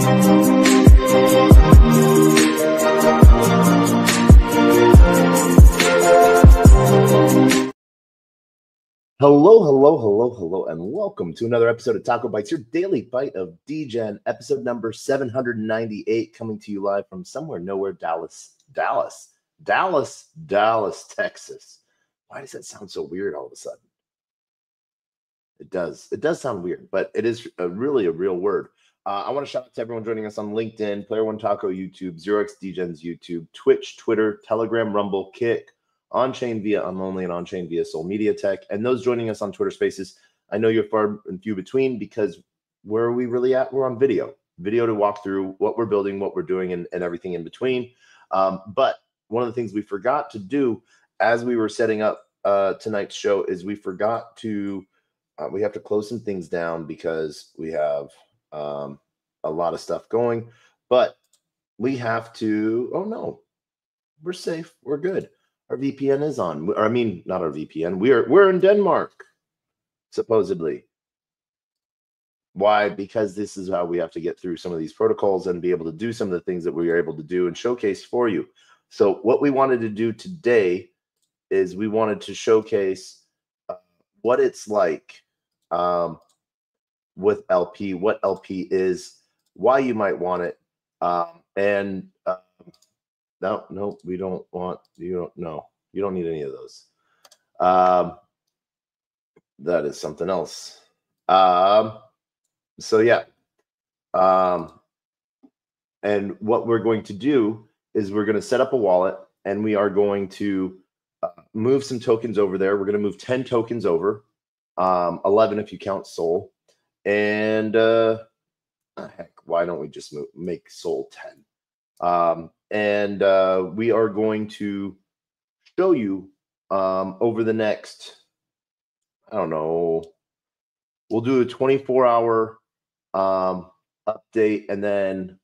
Hello, and welcome to another episode of TacoBytes, your daily bite of Degen, episode number 798, coming to you live from somewhere, nowhere, Dallas, Texas. Why does that sound so weird all of a sudden? It does sound weird, but it is really a real word. I want to shout out to everyone joining us on LinkedIn, Player One Taco YouTube, 0x Degens YouTube, Twitch, Twitter, Telegram, Rumble, Kick, on-chain via Unlonely, and on-chain via Soul Media Tech. And those joining us on Twitter Spaces, I know you're far and few between, because where are we really at? We're on video to walk through what we're building, what we're doing, and everything in between. But one of the things we forgot to do as we were setting up tonight's show is we forgot to, we have to close some things down because we have a lot of stuff going, but we have to, oh no, we're safe, we're good. Our VPN is on. Or, I mean, not our VPN. We're in Denmark, supposedly. Why? Because this is how we have to get through some of these protocols and be able to do some of the things that we are able to do and showcase for you. So what we wanted to do today is we wanted to showcase what it's like with LP, what LP is, why you might want it, and no, we don't want, you don't need any of those. That is something else. So yeah. And what we're going to do is we're going to set up a wallet, and we are going to move some tokens over there. We're going to move 10 tokens over, 11 if you count Soul. And heck, why don't we just make Soul 10? And we are going to show you over the next, I don't know, we'll do a 24-hour update, and then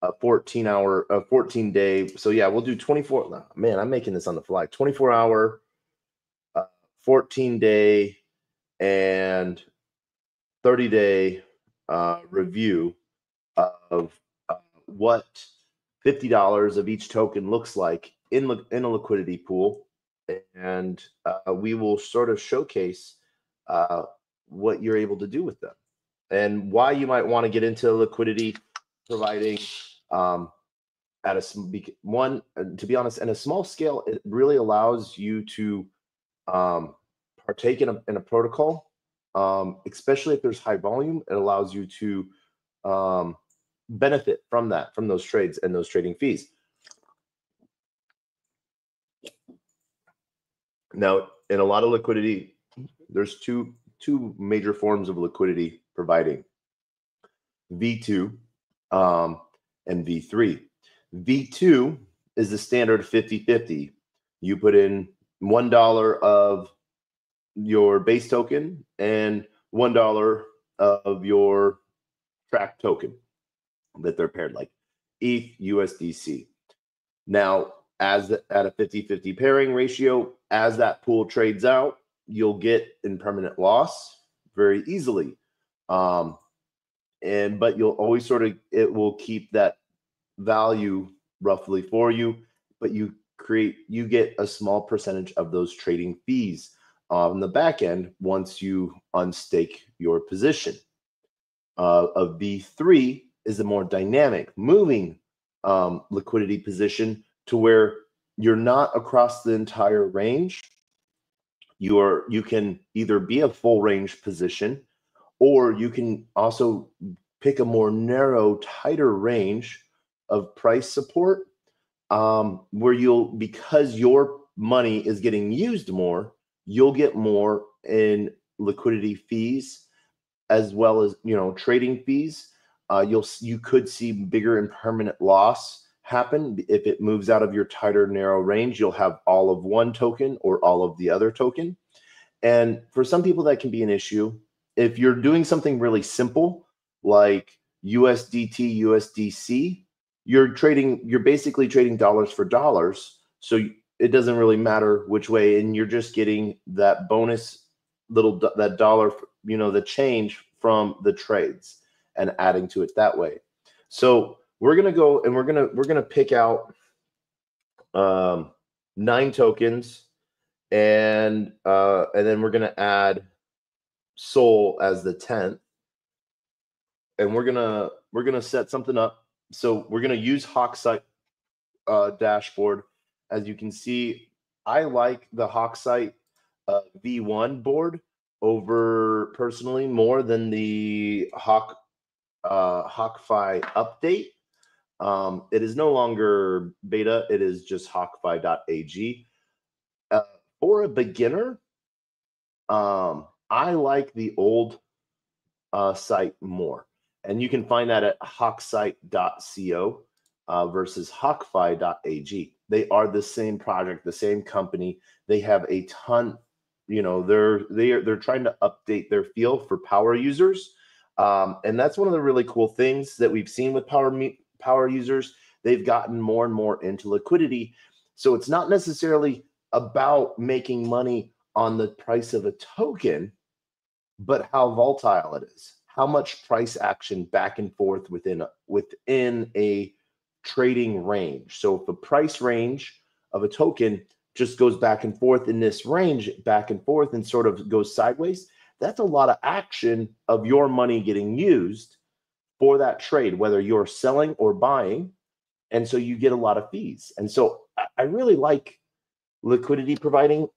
a 14-day. So yeah, we'll do 24. Man, I'm making this on the fly. 24-hour, 14-day, and 30-day review of what $50 of each token looks like in a liquidity pool, and we will sort of showcase what you're able to do with them and why you might want to get into liquidity providing at to be honest, in a small scale. It really allows you to partake in a protocol, especially if there's high volume. It allows you to benefit from those trades and those trading fees. Now, in a lot of liquidity, there's two major forms of liquidity providing: V2 and V3. V2 is the standard 50-50. You put in $1 of your base token and $1 of your track token that they're paired, like ETH, USDC. Now, at a 50-50 pairing ratio, as that pool trades out, you'll get in permanent loss very easily. But you'll always it will keep that value roughly for you, but you get a small percentage of those trading fees on the back end once you unstake your position. A V3 is a more dynamic, moving liquidity position to where you're not across the entire range. You can either be a full range position, or you can also pick a more narrow, tighter range of price support, where because your money is getting used more, you'll get more in liquidity fees as well as trading fees. You could see bigger and permanent loss happen if it moves out of your tighter, narrow range. You'll have all of one token or all of the other token. And for some people, that can be an issue. If you're doing something really simple like USDT, USDC, you're basically trading dollars for dollars. So it doesn't really matter which way, and you're just getting that bonus that dollar, the change from the trades. and adding to it that way. So we're gonna go and we're gonna pick out 9 tokens, and then we're gonna add Soul as the 10th, and we're gonna set something up. So we're gonna use Hawksite dashboard. As you can see, I like the Hawksite V1 board over personally more than the Hawkfi update. It is no longer beta; it is just hawkfi.ag. For a beginner, I like the old site more, and you can find that at hawksite.co versus hawkfi.ag. They are the same project, the same company. They have a ton. They're trying to update their feel for power users, and that's one of the really cool things that we've seen with power users. They've gotten more and more into liquidity, so it's not necessarily about making money on the price of a token, but how volatile it is, how much price action back and forth within a trading range. So if the price range of a token just goes back and forth in this range, back and forth, and sort of goes sideways, that's a lot of action of your money getting used for that trade, whether you're selling or buying. And so you get a lot of fees. And so I really like liquidity providing.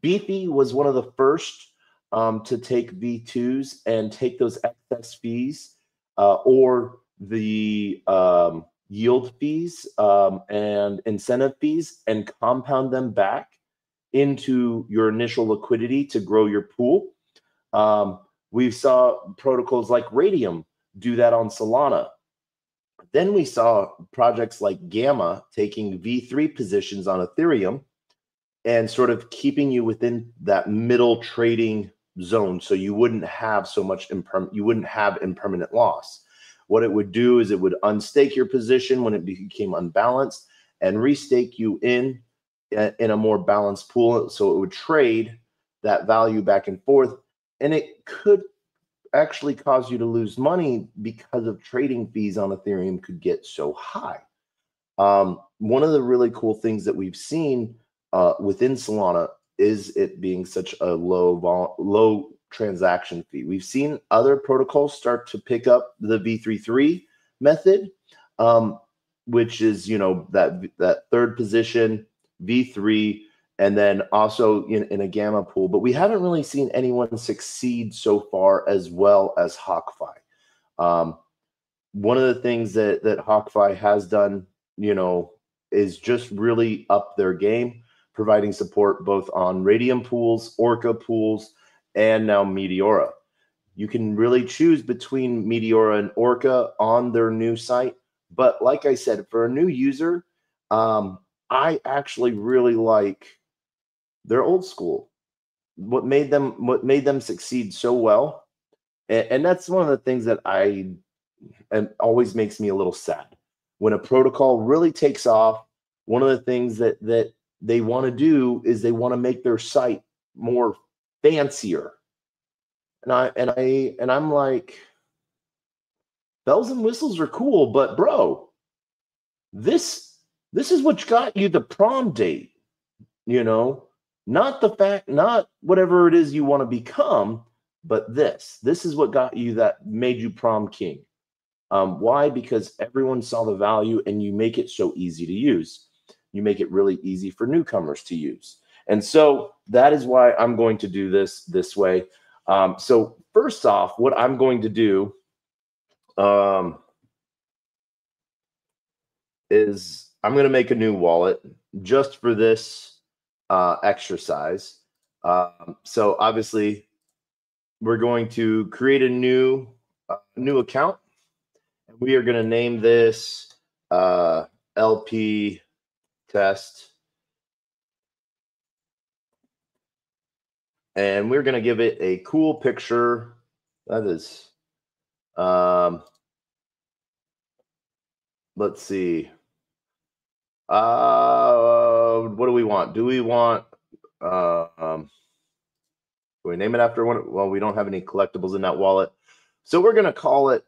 Beefy was one of the first to take V2s and take those excess fees or the yield fees and incentive fees and compound them back into your initial liquidity to grow your pool. We saw protocols like Radium do that on Solana. Then we saw projects like Gamma taking V3 positions on Ethereum and sort of keeping you within that middle trading zone, so you wouldn't have so much impermanent loss. What it would do is it would unstake your position when it became unbalanced and restake you in a more balanced pool, so it would trade that value back and forth, and it could actually cause you to lose money because of trading fees on Ethereum could get so high. One of the really cool things that we've seen within Solana is it being such a low transaction fee. We've seen other protocols start to pick up the V33 method, which is that third position V3, and then also in a Gamma pool. But we haven't really seen anyone succeed so far as well as Hawkfi. One of the things that Hawkfi has done, is just really up their game, providing support both on Radium pools, Orca pools, and now Meteora. You can really choose between Meteora and Orca on their new site. But like I said, for a new user, I actually really like their old school. What made them succeed so well, and that's one of the things that and always makes me a little sad. When a protocol really takes off, one of the things that they want to do is they want to make their site more fancier. And I'm like, bells and whistles are cool, but bro, this is what got you the prom date, not the fact, not whatever it is you want to become, but this is what got you, that made you prom king. Why? Because everyone saw the value, and you make it so easy to use. You make it really easy for newcomers to use. And so that is why I'm going to do this way. So first off, what I'm going to do is I'm going to make a new wallet just for this exercise. So obviously we're going to create a new account. We are going to name this LP test. And we're going to give it a cool picture. That is, let's see. What do we want? Do we want, do we name it after one? Well, we don't have any collectibles in that wallet. So we're going to call it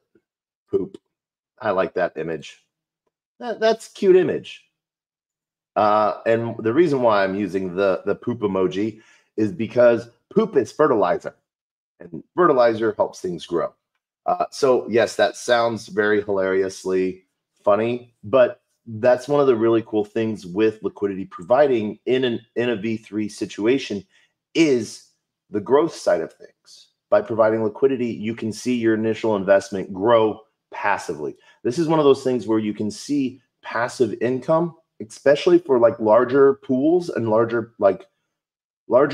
poop. I like that image. That's a cute image. And the reason why I'm using the poop emoji is because poop is fertilizer, and fertilizer helps things grow. So yes, that sounds very hilariously funny, but that's one of the really cool things with liquidity providing in a V3 situation is the growth side of things. By providing liquidity, you can see your initial investment grow passively. This is one of those things where you can see passive income, especially for like larger pools and larger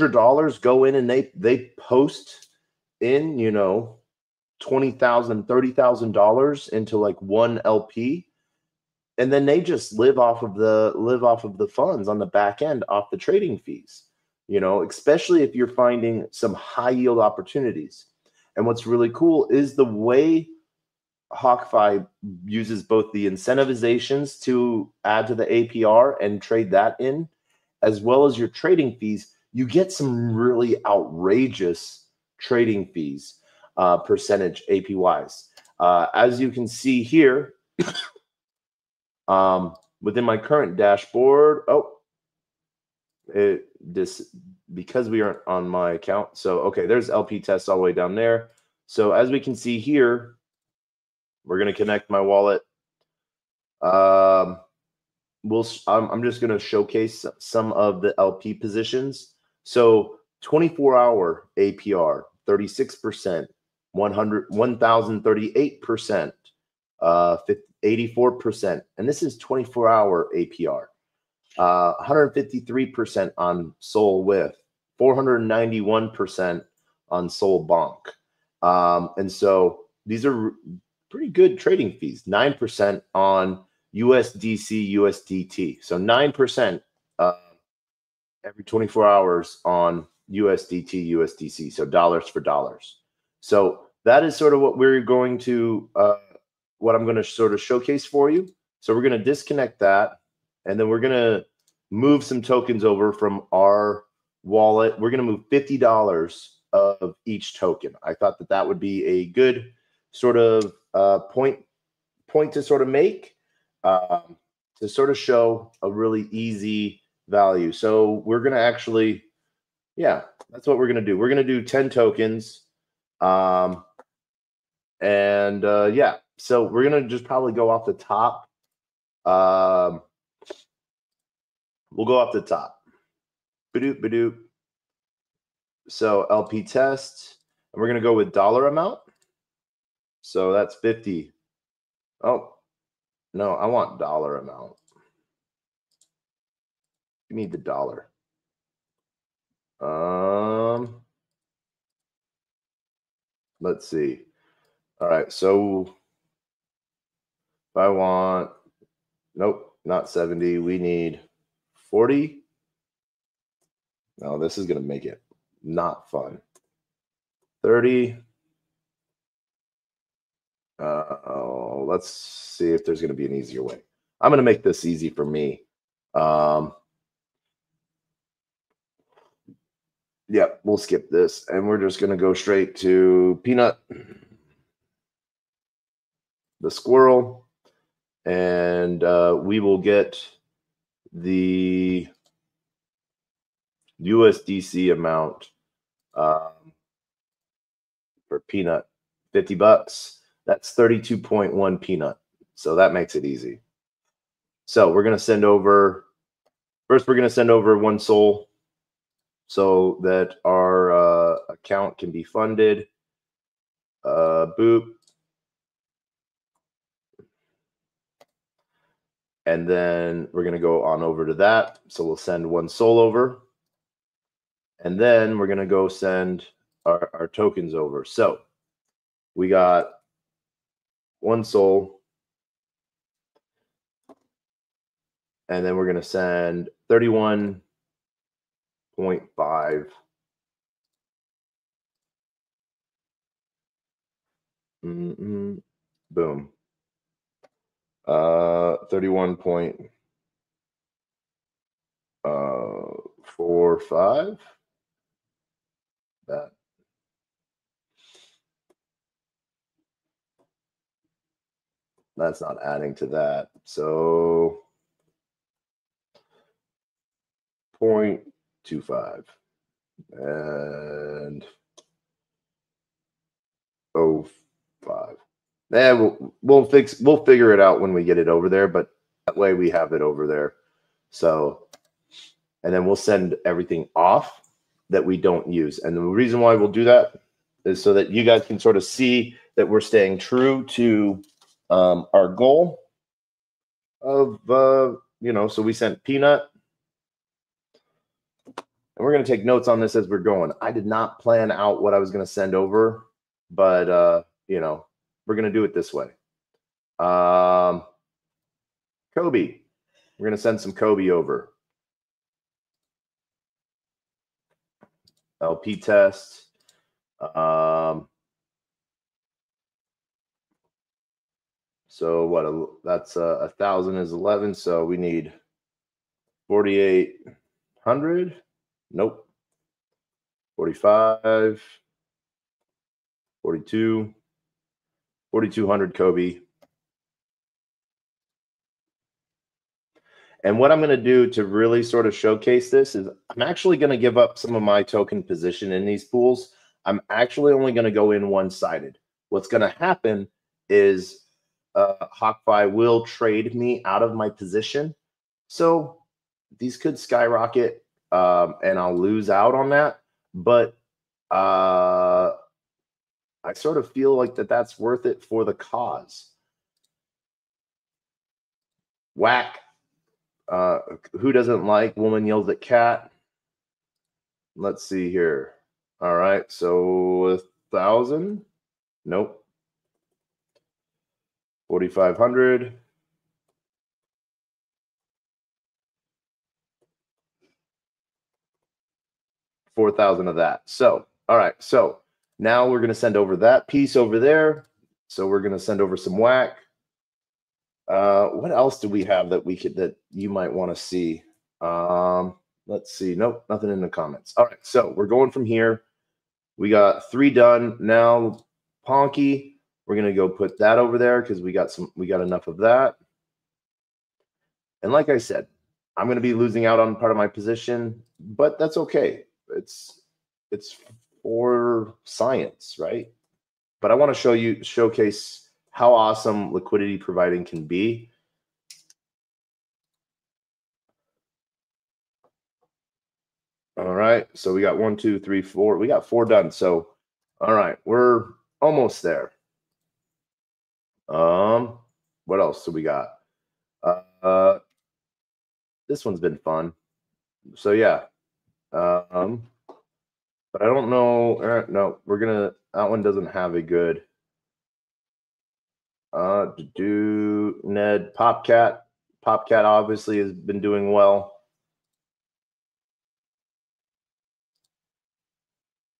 dollars go in and they post in, you know, $20,000, $30,000 into like one LP, and then they just live off of the funds on the back end off the trading fees. You know, especially if you're finding some high yield opportunities. And what's really cool is the way HawkFi uses both the incentivizations to add to the APR and trade that in, as well as your trading fees. You get some really outrageous trading fees, percentage APYs. As you can see here, within my current dashboard, because we aren't on my account. So, okay, there's LP test all the way down there. So as we can see here, we're going to connect my wallet. I'm just going to showcase some of the LP positions. So 24-hour APR, 36%, 1,038%, 84%. And this is 24-hour APR. 153% on Sol with, 491% on Sol Bonk. And so these are pretty good trading fees. 9% on USDC, USDT. So 9% every 24 hours on USDT, USDC. So dollars for dollars. So that is sort of what we're going to, what I'm going to sort of showcase for you. So we're going to disconnect that. And then we're going to move some tokens over from our wallet. We're going to move $50 of each token. I thought that that would be a good sort of point to sort of make, to sort of show a really easy value. So we're going to actually, yeah, that's what we're going to do. We're going to do 10 tokens. Yeah, so we're going to just probably go off the top. We'll go off the top. Badoop, badoop. So LP test, and we're going to go with dollar amount. So that's 50. Oh, no, I want dollar amount. Give me the dollar. Let's see. All right, so if I want, nope, not 70. We need 40. No, this is going to make it not fun. 30. Let's see if there's going to be an easier way. I'm going to make this easy for me. Yeah, we'll skip this, and we're just going to go straight to Peanut, the squirrel, and we will get the USDC amount for Peanut, $50. That's 32.1 Peanut. So that makes it easy. So we're going to send over, first we're going to send over one Sol so that our account can be funded. Boop. And then we're going to go on over to that. So we'll send one Sol over. And then we're going to go send our tokens over. So we got one Sol. And then we're going to send 31.5. Boom. 31.45. That. that's not adding to that. So 0.25 and 0.5. Yeah, we'll figure it out when we get it over there, but that way we have it over there. So, and then we'll send everything off that we don't use. And the reason why we'll do that is so that you guys can sort of see that we're staying true to our goal of, you know, so we sent peanut. And we're going to take notes on this as we're going. I did not plan out what I was going to send over, but, you know, we're going to do it this way. Kobe. We're going to send some Kobe over. LP test. So what? That's 1,000 is 11. So we need 4,800. Nope. 45. 42. 4,200 Kobe. And what I'm going to do to really sort of showcase this is I'm actually going to give up some of my token position in these pools. I'm actually only going to go in one-sided. What's going to happen is HawkFi will trade me out of my position. So these could skyrocket and I'll lose out on that. But I sort of feel like that's worth it for the cause. Whack. Who doesn't like woman yells at cat? Let's see here. All right, so 1,000. Nope. 4,500. 4,000 of that. So, all right. So now we're going to send over that piece over there. So we're going to send over some whack. What else do we have that you might want to see? Let's see. Nope, nothing in the comments. All right, so we're going from here. We got 3 done. Now Ponky, we're gonna go put that over there because we got enough of that. And like I said, I'm gonna be losing out on part of my position, but that's okay. It's for science, right? But I want to showcase how awesome liquidity providing can be. All right, so we got 1, 2, 3, 4. We got 4 done. So, all right, we're almost there. What else do we got? This one's been fun. So yeah, but I don't know. No, that one doesn't have a good. Do Ned Popcat. Popcat obviously has been doing well.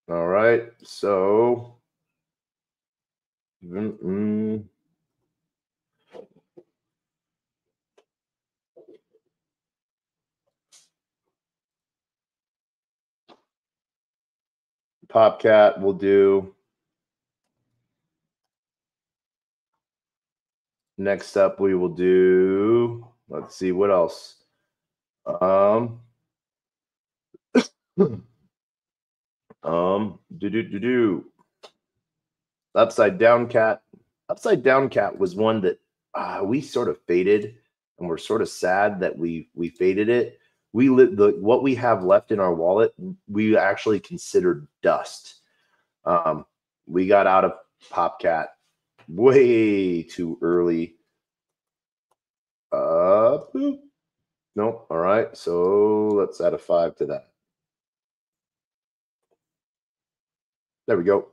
All right, so Popcat will do. Next up, we will do. Let's see what else. Upside down cat. Upside down cat was one that we sort of faded, and we're sort of sad that we faded it. What we have left in our wallet, we actually considered dust. We got out of Popcat way too early. Boop. Nope. All right. So let's add a 5 to that. There we go.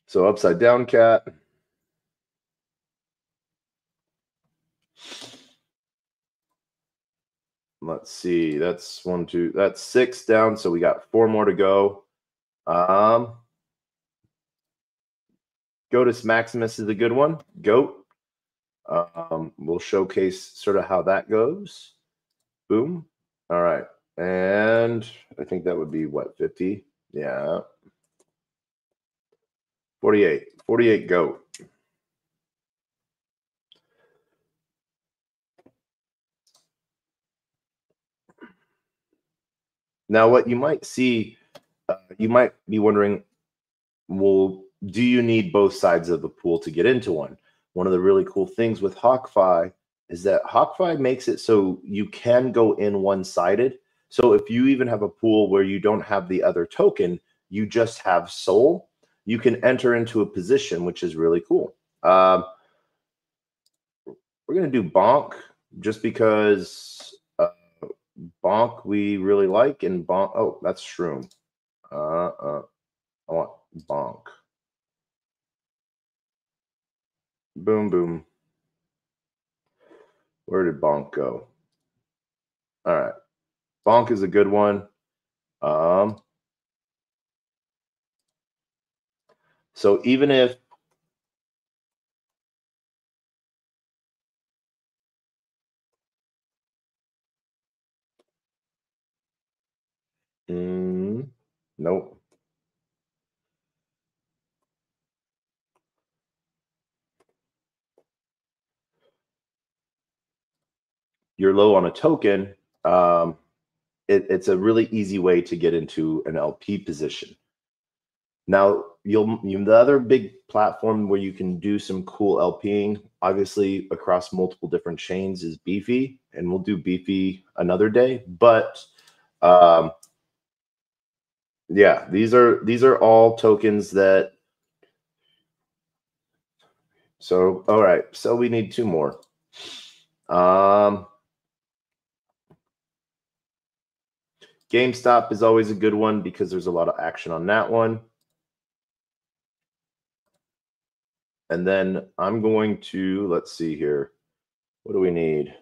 So upside down cat. Let's see. That's 1, 2. That's 6 down. So we got 4 more to go. Goatus Maximus is a good one. Goat. We'll showcase sort of how that goes. Boom. All right. And I think that would be what, 50? Yeah. 48 go. Now, what you might see, you might be wondering, well, do you need both sides of the pool to get into one? One of the really cool things with HawkFi is that HawkFi makes it so you can go in one-sided. So if you even have a pool where you don't have the other token, you just have Sol, you can enter into a position, which is really cool. We're going to do Bonk just because Bonk we really like, and Bonk, oh, that's Shroom. I want Bonk. Boom, boom. Where did Bonk go? All right. Bonk is a good one. So even if nope. You're low on a token, it's a really easy way to get into an LP position. Now, the other big platform where you can do some cool LPing, obviously across multiple different chains, is Beefy, and we'll do Beefy another day. But yeah, these are all tokens that. So all right, so we need two more. GameStop is always a good one because there's a lot of action on that one. And then I'm going to, let's see here. What do we need?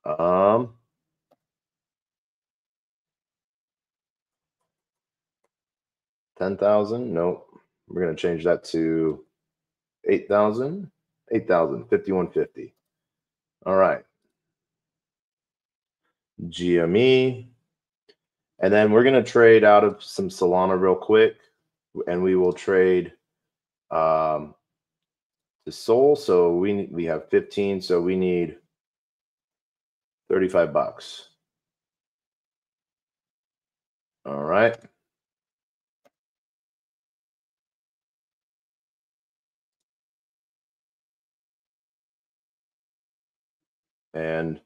10,000? Nope. We're going to change that to 8,000. 8,000, 5150. All right. GME. And then we're going to trade out of some Solana real quick, and we will trade to Sol. So we have 15, so we need $35. All right. And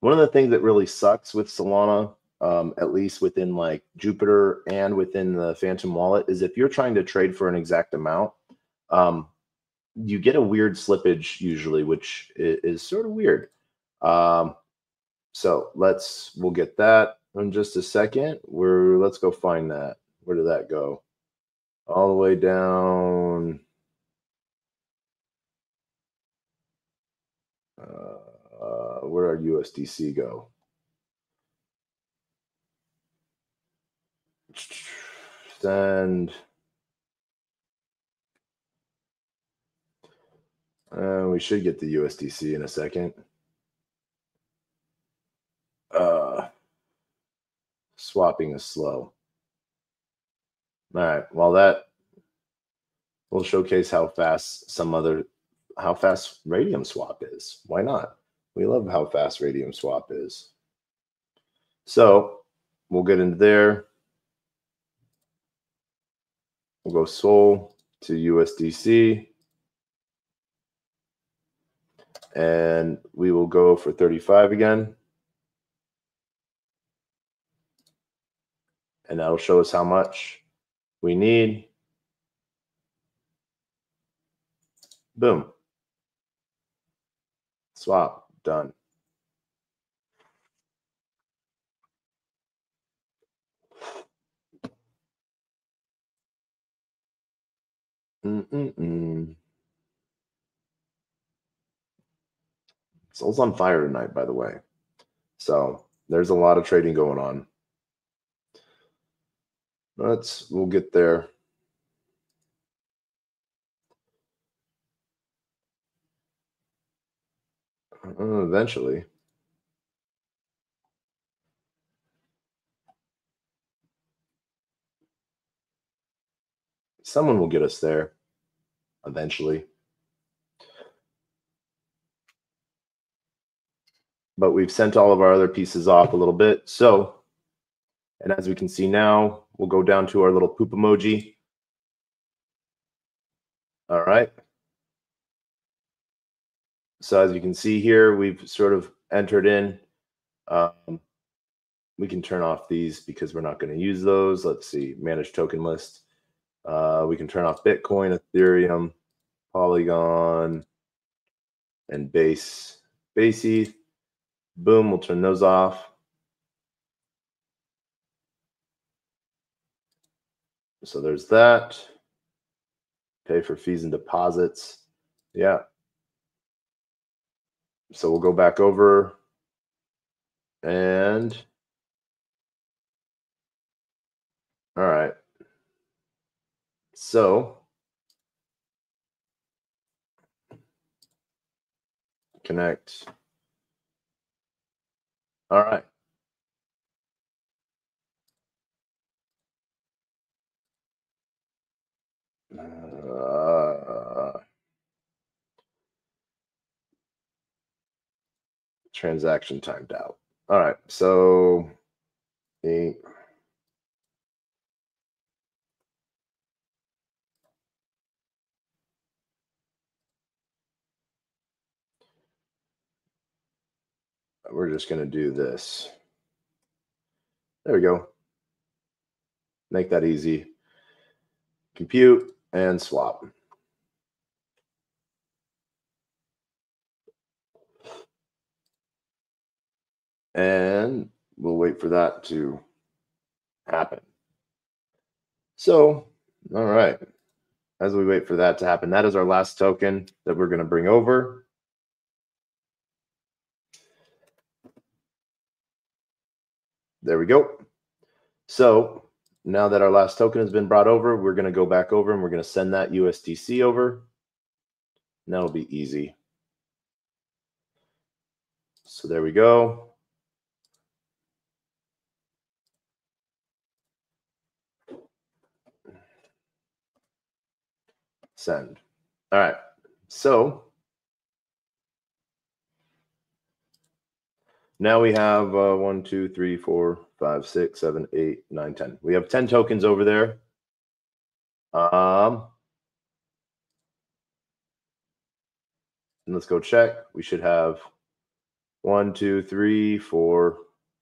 one of the things that really sucks with Solana, at least within like Jupiter and within the Phantom wallet, is if you're trying to trade for an exact amount, you get a weird slippage usually, which is sort of weird. So we'll get that in just a second. Let's go find that. Where did that go? All the way down. Where our USDC go? Send. We should get the USDC in a second. Swapping is slow. All right. Well, that will showcase how fast Radium Swap is. Why not? We love how fast Radium Swap is. So we'll get into there. We'll go Sol to USDC. And we will go for 35 again. And that'll show us how much we need. Boom. Swap. Done. Sol's on fire tonight, by the way. So there's a lot of trading going on. We'll get there. Eventually. Someone will get us there eventually. But we've sent all of our other pieces off a little bit. So, and as we can see now, we'll go down to our little poop emoji. All right. So as you can see here, we've sort of entered in. We can turn off these because we're not going to use those. Let's see, manage token list. We can turn off Bitcoin, Ethereum, Polygon, and Base ETH. Boom, we'll turn those off. So there's that. Pay for fees and deposits. Yeah. So we'll go back over and all right. So connect. All right. Transaction timed out. All right. So we're just going to do this. There we go. Make that easy. Compute and swap. And we'll wait for that to happen. So, all right. As we wait for that to happen, that is our last token that we're going to bring over. There we go. So now that our last token has been brought over, we're going to go back over and we're going to send that USDC over. And that'll be easy. So there we go. Send. All right. So now we have 1, 2, 3, 4, 5, 6, 7, 8, 9, 10. We have 10 tokens over there. And let's go check. We should have 1, 2, 3, 4,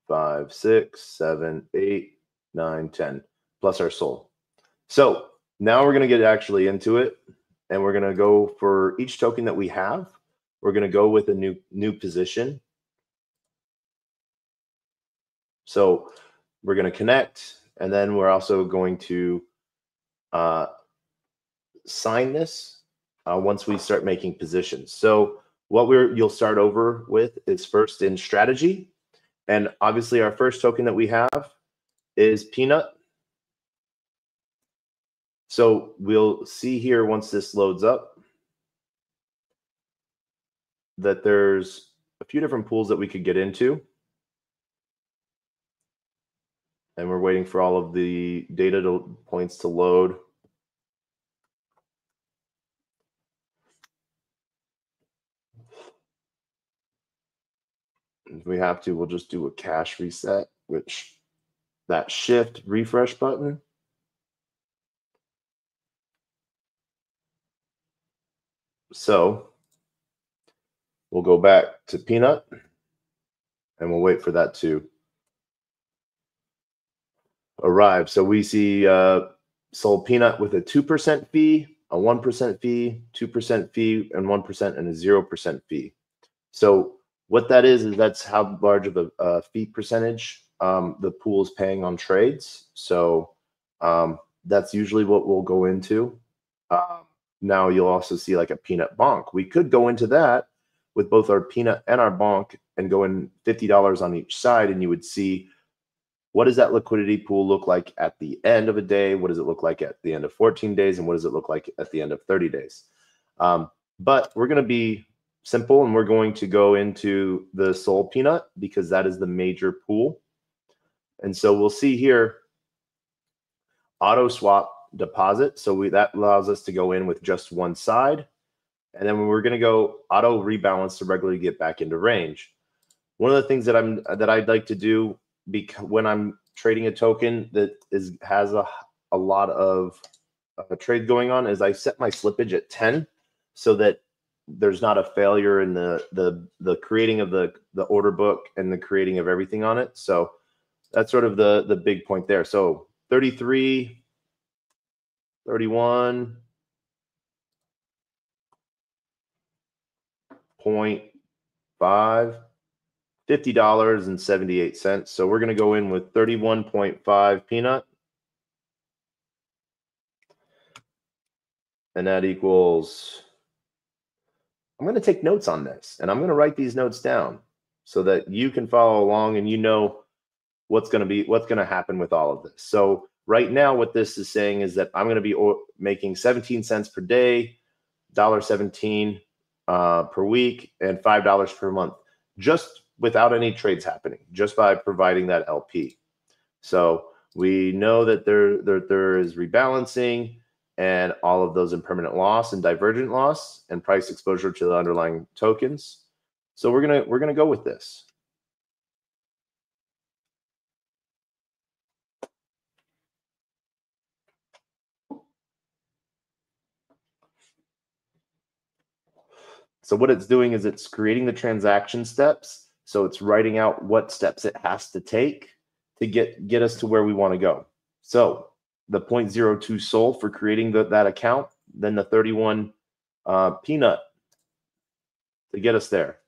5, 6, 7, 8, 9, 10, plus our soul. So now we're going to get actually into it, and we're going to go for each token that we have. We're going to go with a new position. So we're going to connect, and then we're also going to sign this once we start making positions. So what you'll start over with is first in strategy. And obviously our first token that we have is Peanut. So we'll see here once this loads up that there's a few different pools that we could get into. And we're waiting for all of the data points to load. If we have to, we'll just do a cache reset, which that shift refresh button. So we'll go back to Peanut and we'll wait for that to arrive. So we see sold Peanut with a 2% fee, a 1% fee, 2% fee, and 1% and a 0% fee. So what that is that's how large of a fee percentage the pool is paying on trades. So that's usually what we'll go into. Now you'll also see like a Peanut bonk. We could go into that with both our Peanut and our bonk and go in $50 on each side, and you would see what does that liquidity pool look like at the end of a day? What does it look like at the end of 14 days? And what does it look like at the end of 30 days? But we're going to be simple, and we're going to go into the Soul Peanut because that is the major pool. And so we'll see here, auto swap deposit. So that allows us to go in with just one side. And then we're going to go auto rebalance to regularly get back into range. One of the things that I'd like to do when I'm trading a token that has a lot of trade going on is I set my slippage at 10 so that there's not a failure in the creating of the order book and the creating of everything on it. So that's sort of the big point there. So 33, 31. $0.5, $50.78. So we're going to go in with 31.5 peanut. And that equals, I'm going to take notes on this and I'm going to write these notes down so that you can follow along and you know what's going to happen with all of this. So right now what this is saying is that I'm going to be making 17 cents per day, $1.17 per week, and $5 per month, just without any trades happening, just by providing that LP. So we know that there is rebalancing and all of those impermanent loss and divergent loss and price exposure to the underlying tokens. So we're gonna go with this. So what it's doing is it's creating the transaction steps. So it's writing out what steps it has to take to get us to where we want to go. So the 0.02 SOL for creating that account, then the 31 peanut to get us there.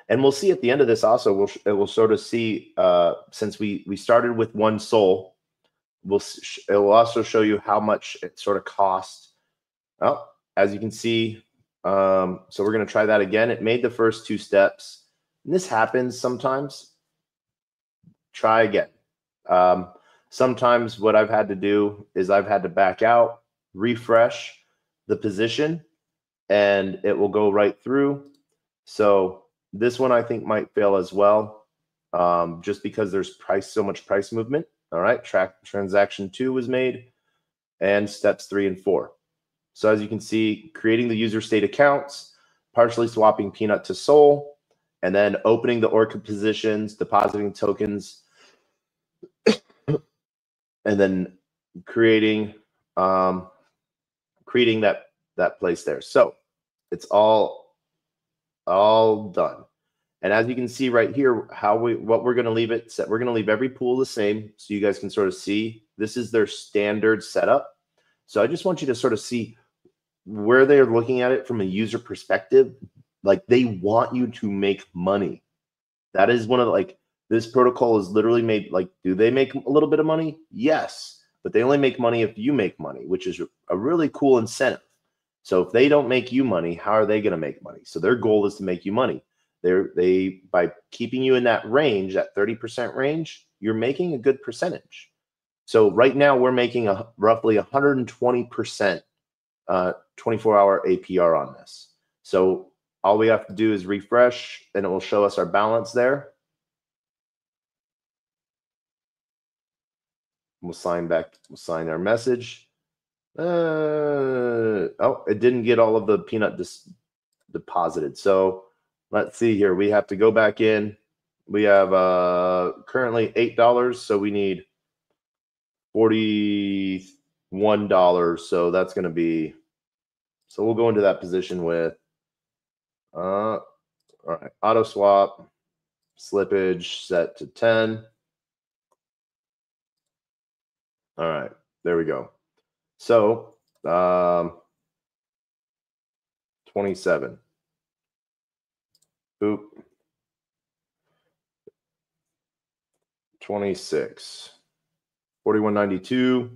And we'll see at the end of this also, it will sort of see, since we started with 1 SOL, it will also show you how much it sort of costs. Well, as you can see, so we're going to try that again. It made the first 2 steps. And this happens sometimes. Try again. Sometimes what I've had to do is I've had to back out, refresh the position, and it will go right through. So this one I think might fail as well, just because there's so much price movement. All right, transaction 2 was made, and steps 3 and 4. So as you can see, creating the user state accounts, partially swapping peanut to SOL, and then opening the orchid positions, depositing tokens, and then creating that place there. So it's all done. And as you can see right here, what we're going to leave it set. We're going to leave every pool the same, so you guys can sort of see this is their standard setup. So I just want you to sort of see where they're looking at it from a user perspective. Like, they want you to make money. That is one of the, this protocol is literally made, do they make a little bit of money? Yes, but they only make money if you make money, which is a really cool incentive. So if they don't make you money, how are they going to make money? So their goal is to make you money. They by keeping you in that range, that 30% range, you're making a good percentage. So right now we're making roughly 120% 24-hour APR on this. So all we have to do is refresh, and it will show us our balance there. We'll sign our message. Oh, it didn't get all of the peanut deposited. So let's see here. We have to go back in. We have currently $8, so we need $41. So that's going to be, so we'll go into that position with all right, auto swap, slippage set to 10. All right, there we go. So 27. Boop. 26. 41.92.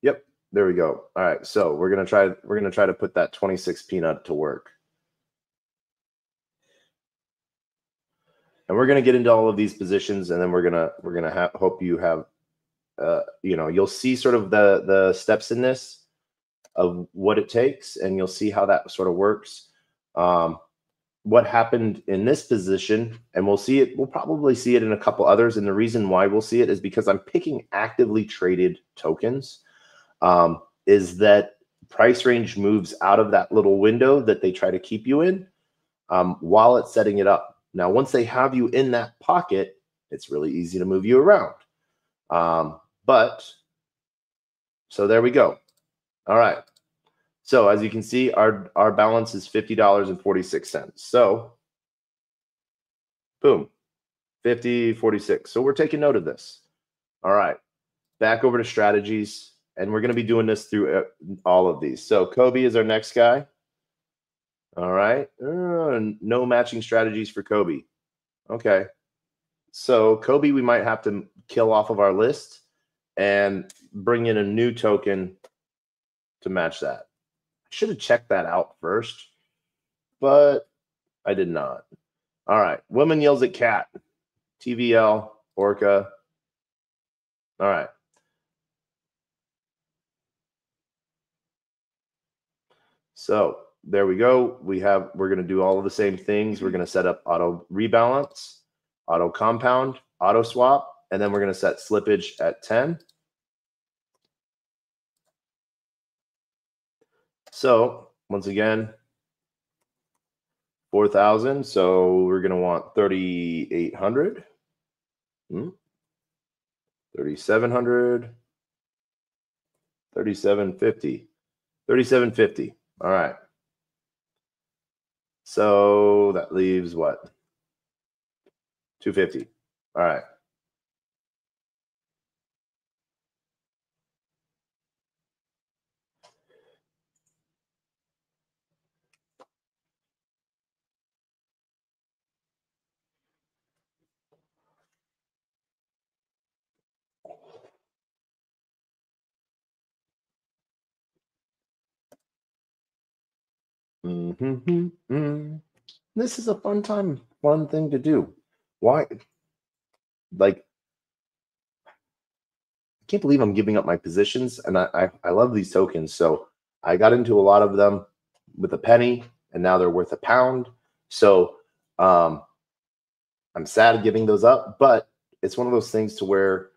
Yep, there we go. All right, so we're gonna try to put that 26 peanut to work. And we're gonna get into all of these positions, and then we're gonna hope you have you'll see sort of the steps in this of what it takes, and you'll see how that sort of works. what happened in this position, and we'll probably see it in a couple others. And the reason why we'll see it is because I'm picking actively traded tokens, is that price range moves out of that little window that they try to keep you in while it's setting it up. Now, once they have you in that pocket, it's really easy to move you around. So there we go. All right. So as you can see, our balance is $50.46. So boom, 50.46. So we're taking note of this. All right, back over to strategies, and we're going to be doing this through all of these. So Kobe is our next guy. All right, no matching strategies for Kobe. Okay, so Kobe we might have to kill off of our list and bring in a new token to match that. I should have checked that out first, but I did not. All right, woman yells at cat. TVL, Orca. All right. So there we go. We're going to do all of the same things. We're going to set up auto rebalance, auto compound, auto swap, and then we're going to set slippage at 10. So once again, 4,000. So we're going to want 3,800, 3,700, 3,750, 3,750. All right. So that leaves what? 250. All right. This is a fun thing to do. Why? Like, I can't believe I'm giving up my positions, and I love these tokens. So I got into a lot of them with a penny, and now they're worth £1. So I'm sad giving those up, but it's one of those things to where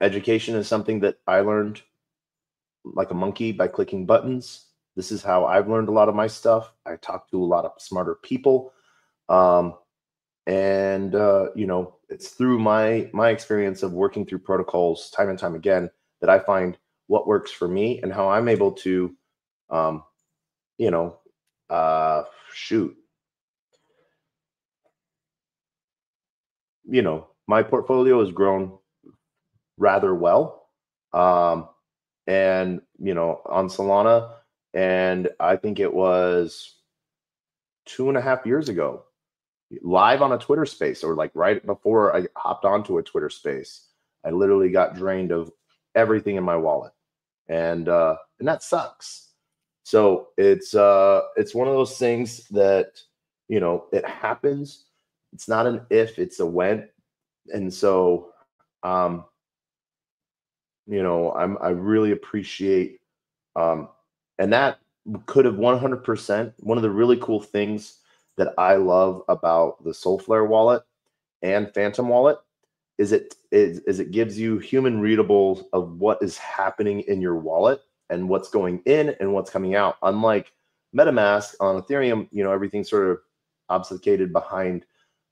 education is something that I learned like a monkey by clicking buttons. This is how I've learned a lot of my stuff. I talk to a lot of smarter people. You know, it's through my experience of working through protocols time and time again that I find what works for me and how I'm able to, you know, shoot. You know, my portfolio has grown rather well. And, you know, on Solana, and I think it was 2.5 years ago, live on a Twitter space, or like right before I hopped onto a Twitter space, I literally got drained of everything in my wallet. And that sucks. So it's one of those things that, you know, it happens. It's not an if, it's a when. And so, you know, I really appreciate, and that could have 100%. One of the really cool things that I love about the Soulflare wallet and Phantom wallet is it gives you human readables of what is happening in your wallet and what's going in and what's coming out. Unlike MetaMask on Ethereum, you know, everything's sort of obfuscated behind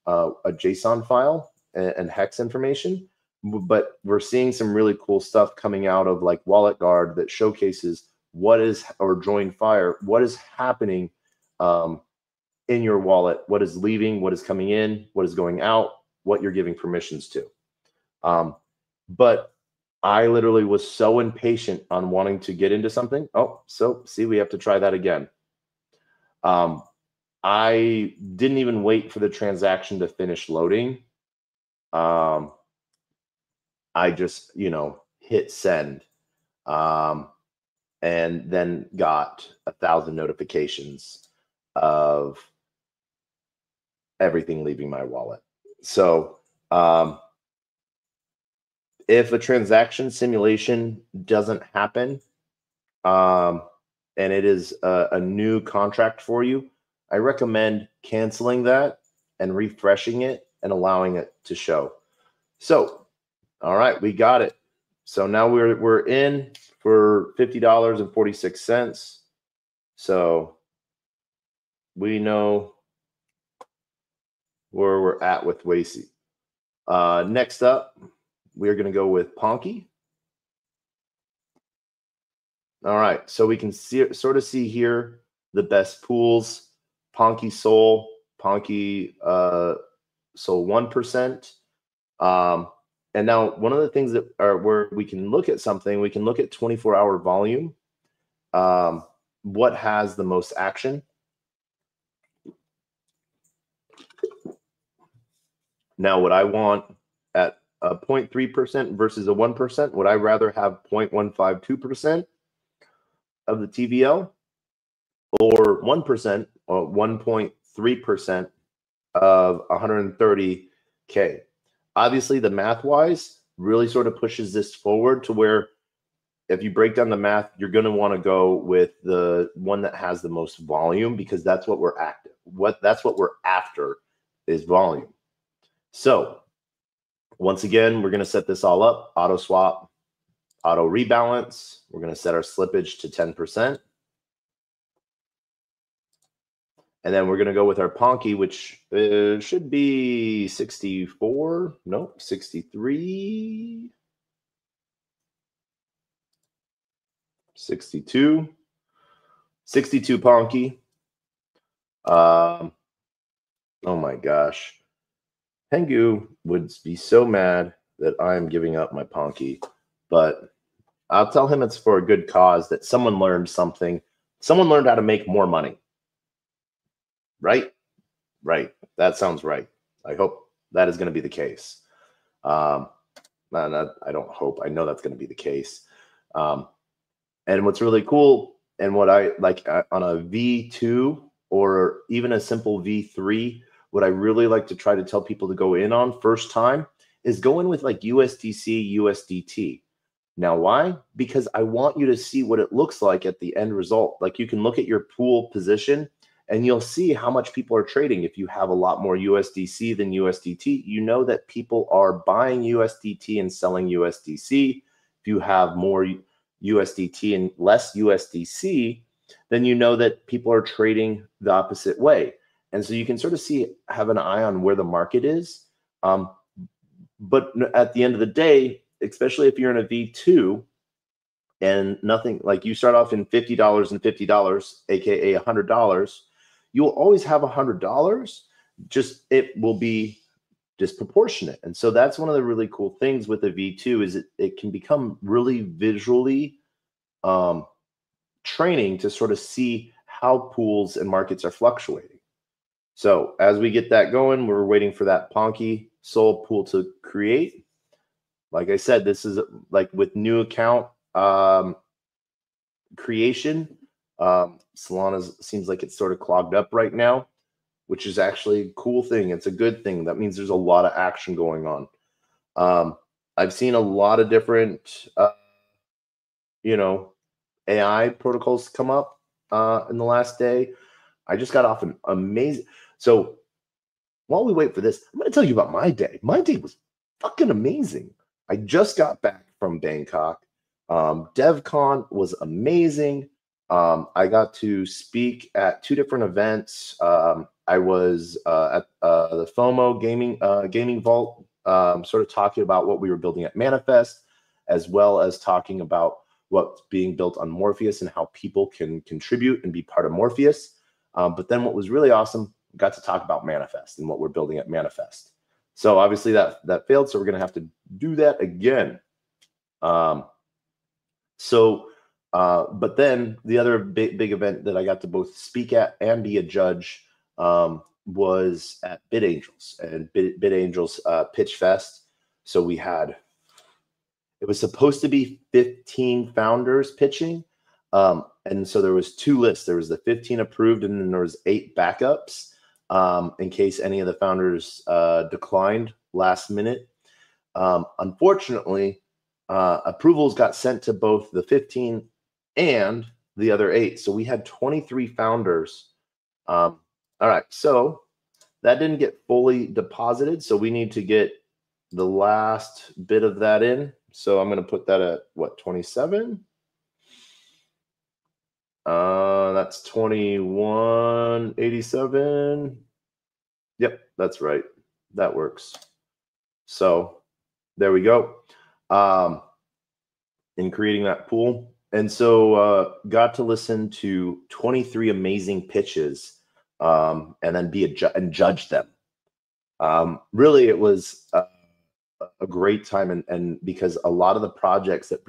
a JSON file and hex information. But we're seeing some really cool stuff coming out of like Wallet Guard that showcases what is, or Join Fire, what is happening in your wallet, what is leaving, what is coming in, what is going out, what you're giving permissions to. But I literally was so impatient on wanting to get into something. Oh, so see, we have to try that again. I didn't even wait for the transaction to finish loading. I just, you know, hit send, and then got 1,000 notifications of everything leaving my wallet. So if a transaction simulation doesn't happen, and it is a new contract for you, I recommend canceling that and refreshing it and allowing it to show. So, all right, we got it. So now we're in for $50.46. So we know where we're at with WACI. Next up, we're going to go with Ponky. All right, so we can sort of see here the best pools. Ponky Soul, Ponky Soul 1%. And now one of the things that are where we can look at something, we can look at 24-hour volume. What has the most action? Now, would I want at a 0.3% versus a 1%? Would I rather have 0.152% of the TVL or 1% or 1.3% of 130K? Obviously, the math-wise really sort of pushes this forward to where if you break down the math, you're going to want to go with the one that has the most volume because that's what we're active. That's what we're after is volume. So once again, we're going to set this all up, auto swap, auto rebalance. We're going to set our slippage to 10%. And then we're going to go with our Ponky, which should be 64. No, 63. 62. 62 Ponky. Oh my gosh. Pengu would be so mad that I'm giving up my Ponky, but I'll tell him it's for a good cause, that someone learned something. Someone learned how to make more money. Right? Right. That sounds right. I hope that is going to be the case. I don't hope. I know that's going to be the case. And what's really cool and what I like on a V2 or even a simple V3, what I really like to try to tell people to go in on first time is go in with like USDC, USDT. Now, why? Because I want you to see what it looks like at the end result. Like you can look at your pool position and you'll see how much people are trading. If you have a lot more USDC than USDT, you know that people are buying USDT and selling USDC. If you have more USDT and less USDC, then you know that people are trading the opposite way. And so you can sort of have an eye on where the market is. But at the end of the day, especially if you're in a V2 and nothing, like you start off in $50 and $50, aka $100, you will always have $100. Just it will be disproportionate. And so that's one of the really cool things with a V2 is it can become really visually training to sort of see how pools and markets are fluctuating. So as we get that going, we're waiting for that Ponky Soul pool to create. Like I said, this is like with new account creation. Solana seems like it's sort of clogged up right now, which is actually a cool thing. It's a good thing. That means there's a lot of action going on. I've seen a lot of different, AI protocols come up in the last day. I just got off an amazing. So while we wait for this, I'm going to tell you about my day. My day was fucking amazing. I just got back from Bangkok. DevCon was amazing. I got to speak at 2 different events. I was at the FOMO gaming vault, sort of talking about what we were building at Manifest, as well as talking about what's being built on Morpheus and how people can contribute and be part of Morpheus. But then what was really awesome, we got to talk about Manifest and what we're building at Manifest. So obviously that failed, so we're going to have to do that again. But then the other big event that I got to both speak at and be a judge was at BitAngels and BitAngels Pitch Fest. So it was supposed to be 15 founders pitching. And so there was 2 lists. There was the 15 approved, and then there was 8 backups in case any of the founders declined last minute. Unfortunately, approvals got sent to both the 15 and the other 8. So we had 23 founders. All right, so that didn't get fully deposited, so we need to get the last bit of that in. So I'm going to put that at what, 27? That's 2187. Yep, that's right. That works. So there we go. In creating that pool. And so got to listen to 23 amazing pitches and then be and judge them. Really, it was a great time. And because a lot of the projects that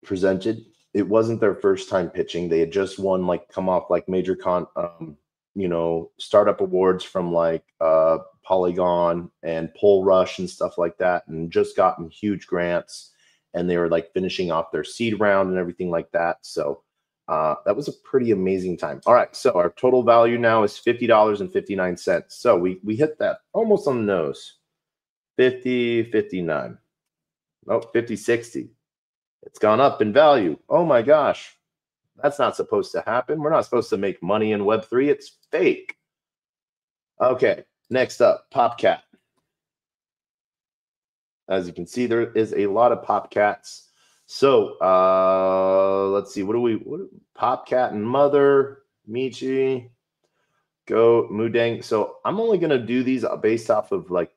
presented, it wasn't their first time pitching. They had just won, like, come off like major startup awards from like Polygon and Pole Rush and stuff like that, and just gotten huge grants, and they were like finishing off their seed round and everything like that. So that was a pretty amazing time. All right, so our total value now is $50.59. So we hit that almost on the nose. 50, 59. Oh, 50, 60. It's gone up in value. Oh my gosh. That's not supposed to happen. We're not supposed to make money in Web3. It's fake. Okay, next up, PopCat. As you can see, there is a lot of PopCats. So let's see. What PopCat and Mother, Michi, Go, Mudang. So I'm only going to do these based off of what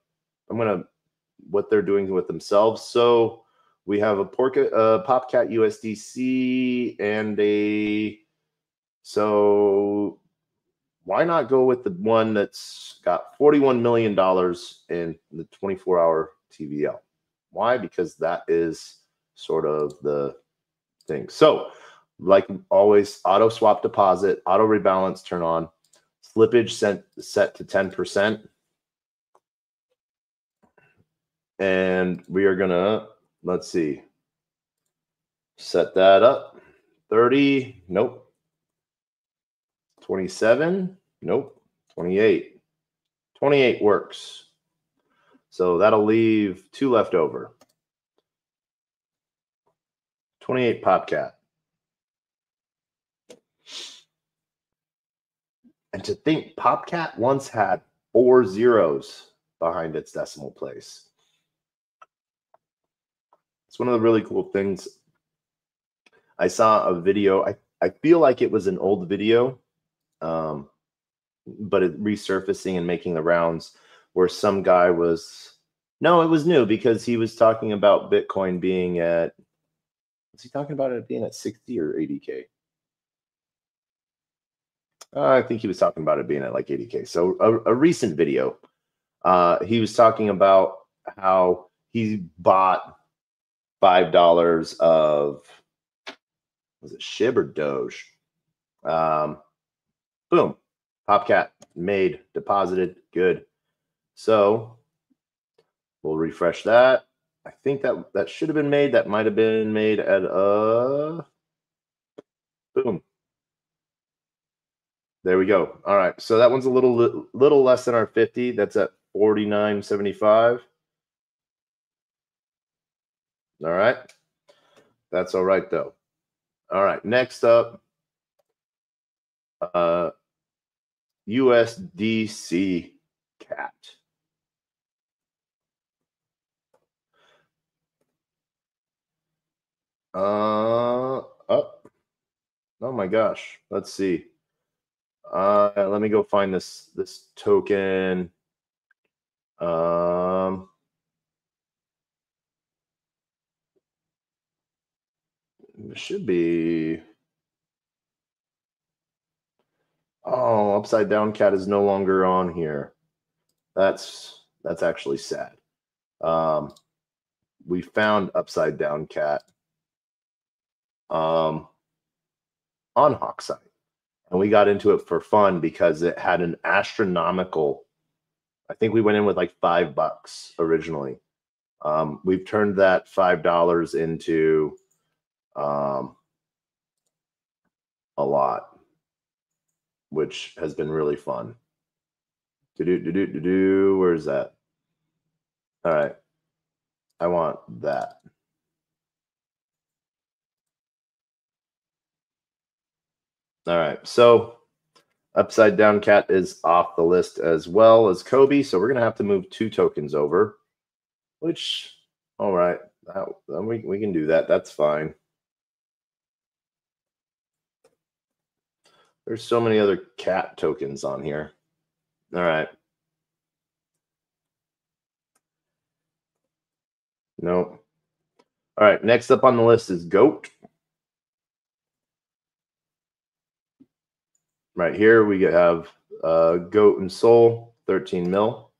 they're doing with themselves. So we have a PopCat USDC and so why not go with the one that's got $41 million in the 24-hour TVL? Why? Because that is sort of the thing. So like always, auto swap deposit, auto rebalance turn on, slippage set to 10%. And we are gonna, let's see, set that up. 30, nope. 27, nope. 28. 28 works. So that'll leave 2 left over. 28 PopCat. And to think, PopCat once had 4 zeros behind its decimal place. It's one of the really cool things. I saw a video. I feel like it was an old video, but it resurfacing and making the rounds, where some guy was, no, it was new, because he was talking about Bitcoin being at, was he talking about it being at 60 or 80K? I think he was talking about it being at like 80K. So a recent video, he was talking about how he bought $5 of, was it SHIB or Doge? Boom, PopCat made, deposited, good. So we'll refresh that. I think that should have been made. That might have been made at boom. There we go. All right, so that one's a little less than our 50. That's at 49.75. All right, that's all right though. All right, next up, USDC cat. Oh my gosh, let's see. Let me go find this token. It should be. Oh, upside down cat is no longer on here. That's actually sad. We found upside down cat on Hawkside, and we got into it for fun because it had an astronomical, I think we went in with like $5 originally. We've turned that $5 into a lot, which has been really fun. Where's that? All right, I want that. All right, so upside down cat is off the list as well as Kobe. So we're going to have to move 2 tokens over, which, all right, we can do that. That's fine. There's so many other cat tokens on here. All right. No. All right, next up on the list is goat. Right here, we have goat and soul, 13 mil.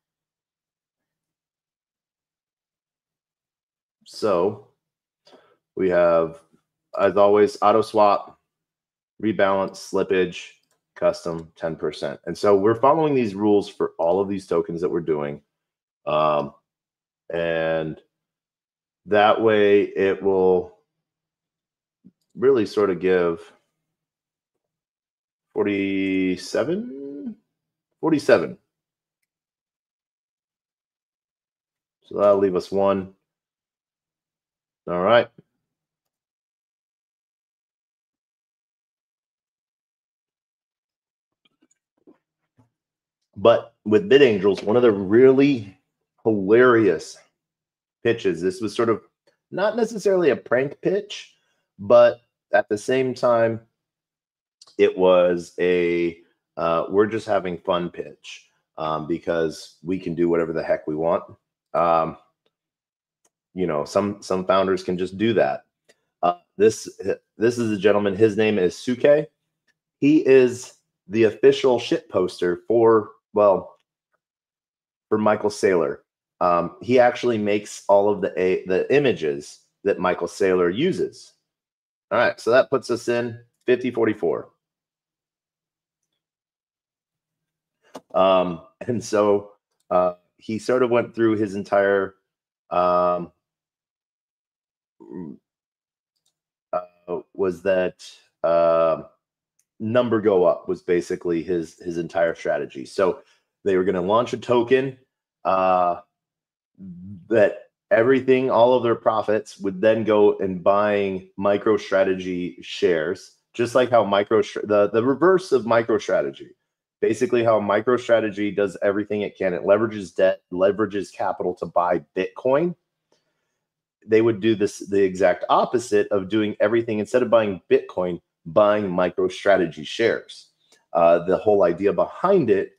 So we have, as always, auto swap, rebalance, slippage, custom, 10%. And so we're following these rules for all of these tokens that we're doing. And that way it will really sort of give 47. So that'll leave us 1. All right. But with Bid Angels, one of the really hilarious pitches, this was sort of not necessarily a prank pitch, but at the same time, it was a we're just having fun pitch because we can do whatever the heck we want. You know, some founders can just do that. This is a gentleman. His name is Suke. He is the official shit poster for Michael Saylor. He actually makes all of the images that Michael Saylor uses. All right, so that puts us in 50-44. And so he sort of went through his entire was that number go up was basically his entire strategy. So they were going to launch a token that everything, all of their profits would then go in buying MicroStrategy shares, just like how the reverse of MicroStrategy. Basically how MicroStrategy does everything it can. It leverages debt, leverages capital to buy Bitcoin. They would do the exact opposite of doing everything. Instead of buying Bitcoin, buying MicroStrategy shares. The whole idea behind it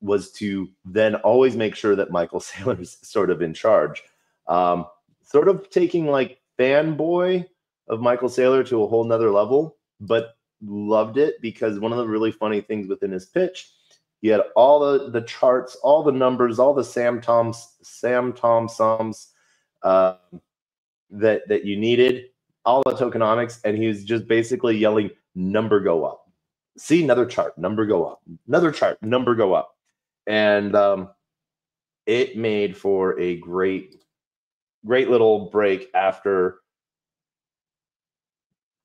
was to then always make sure that Michael Saylor is sort of in charge. Sort of taking like fanboy of Michael Saylor to a whole nother level, but loved it because one of the really funny things within his pitch, he had all the charts, all the numbers, all the Sam Tom sums that you needed, all the tokenomics, and he was just basically yelling, number go up. See, another chart, number go up. Another chart, number go up. And it made for a great little break after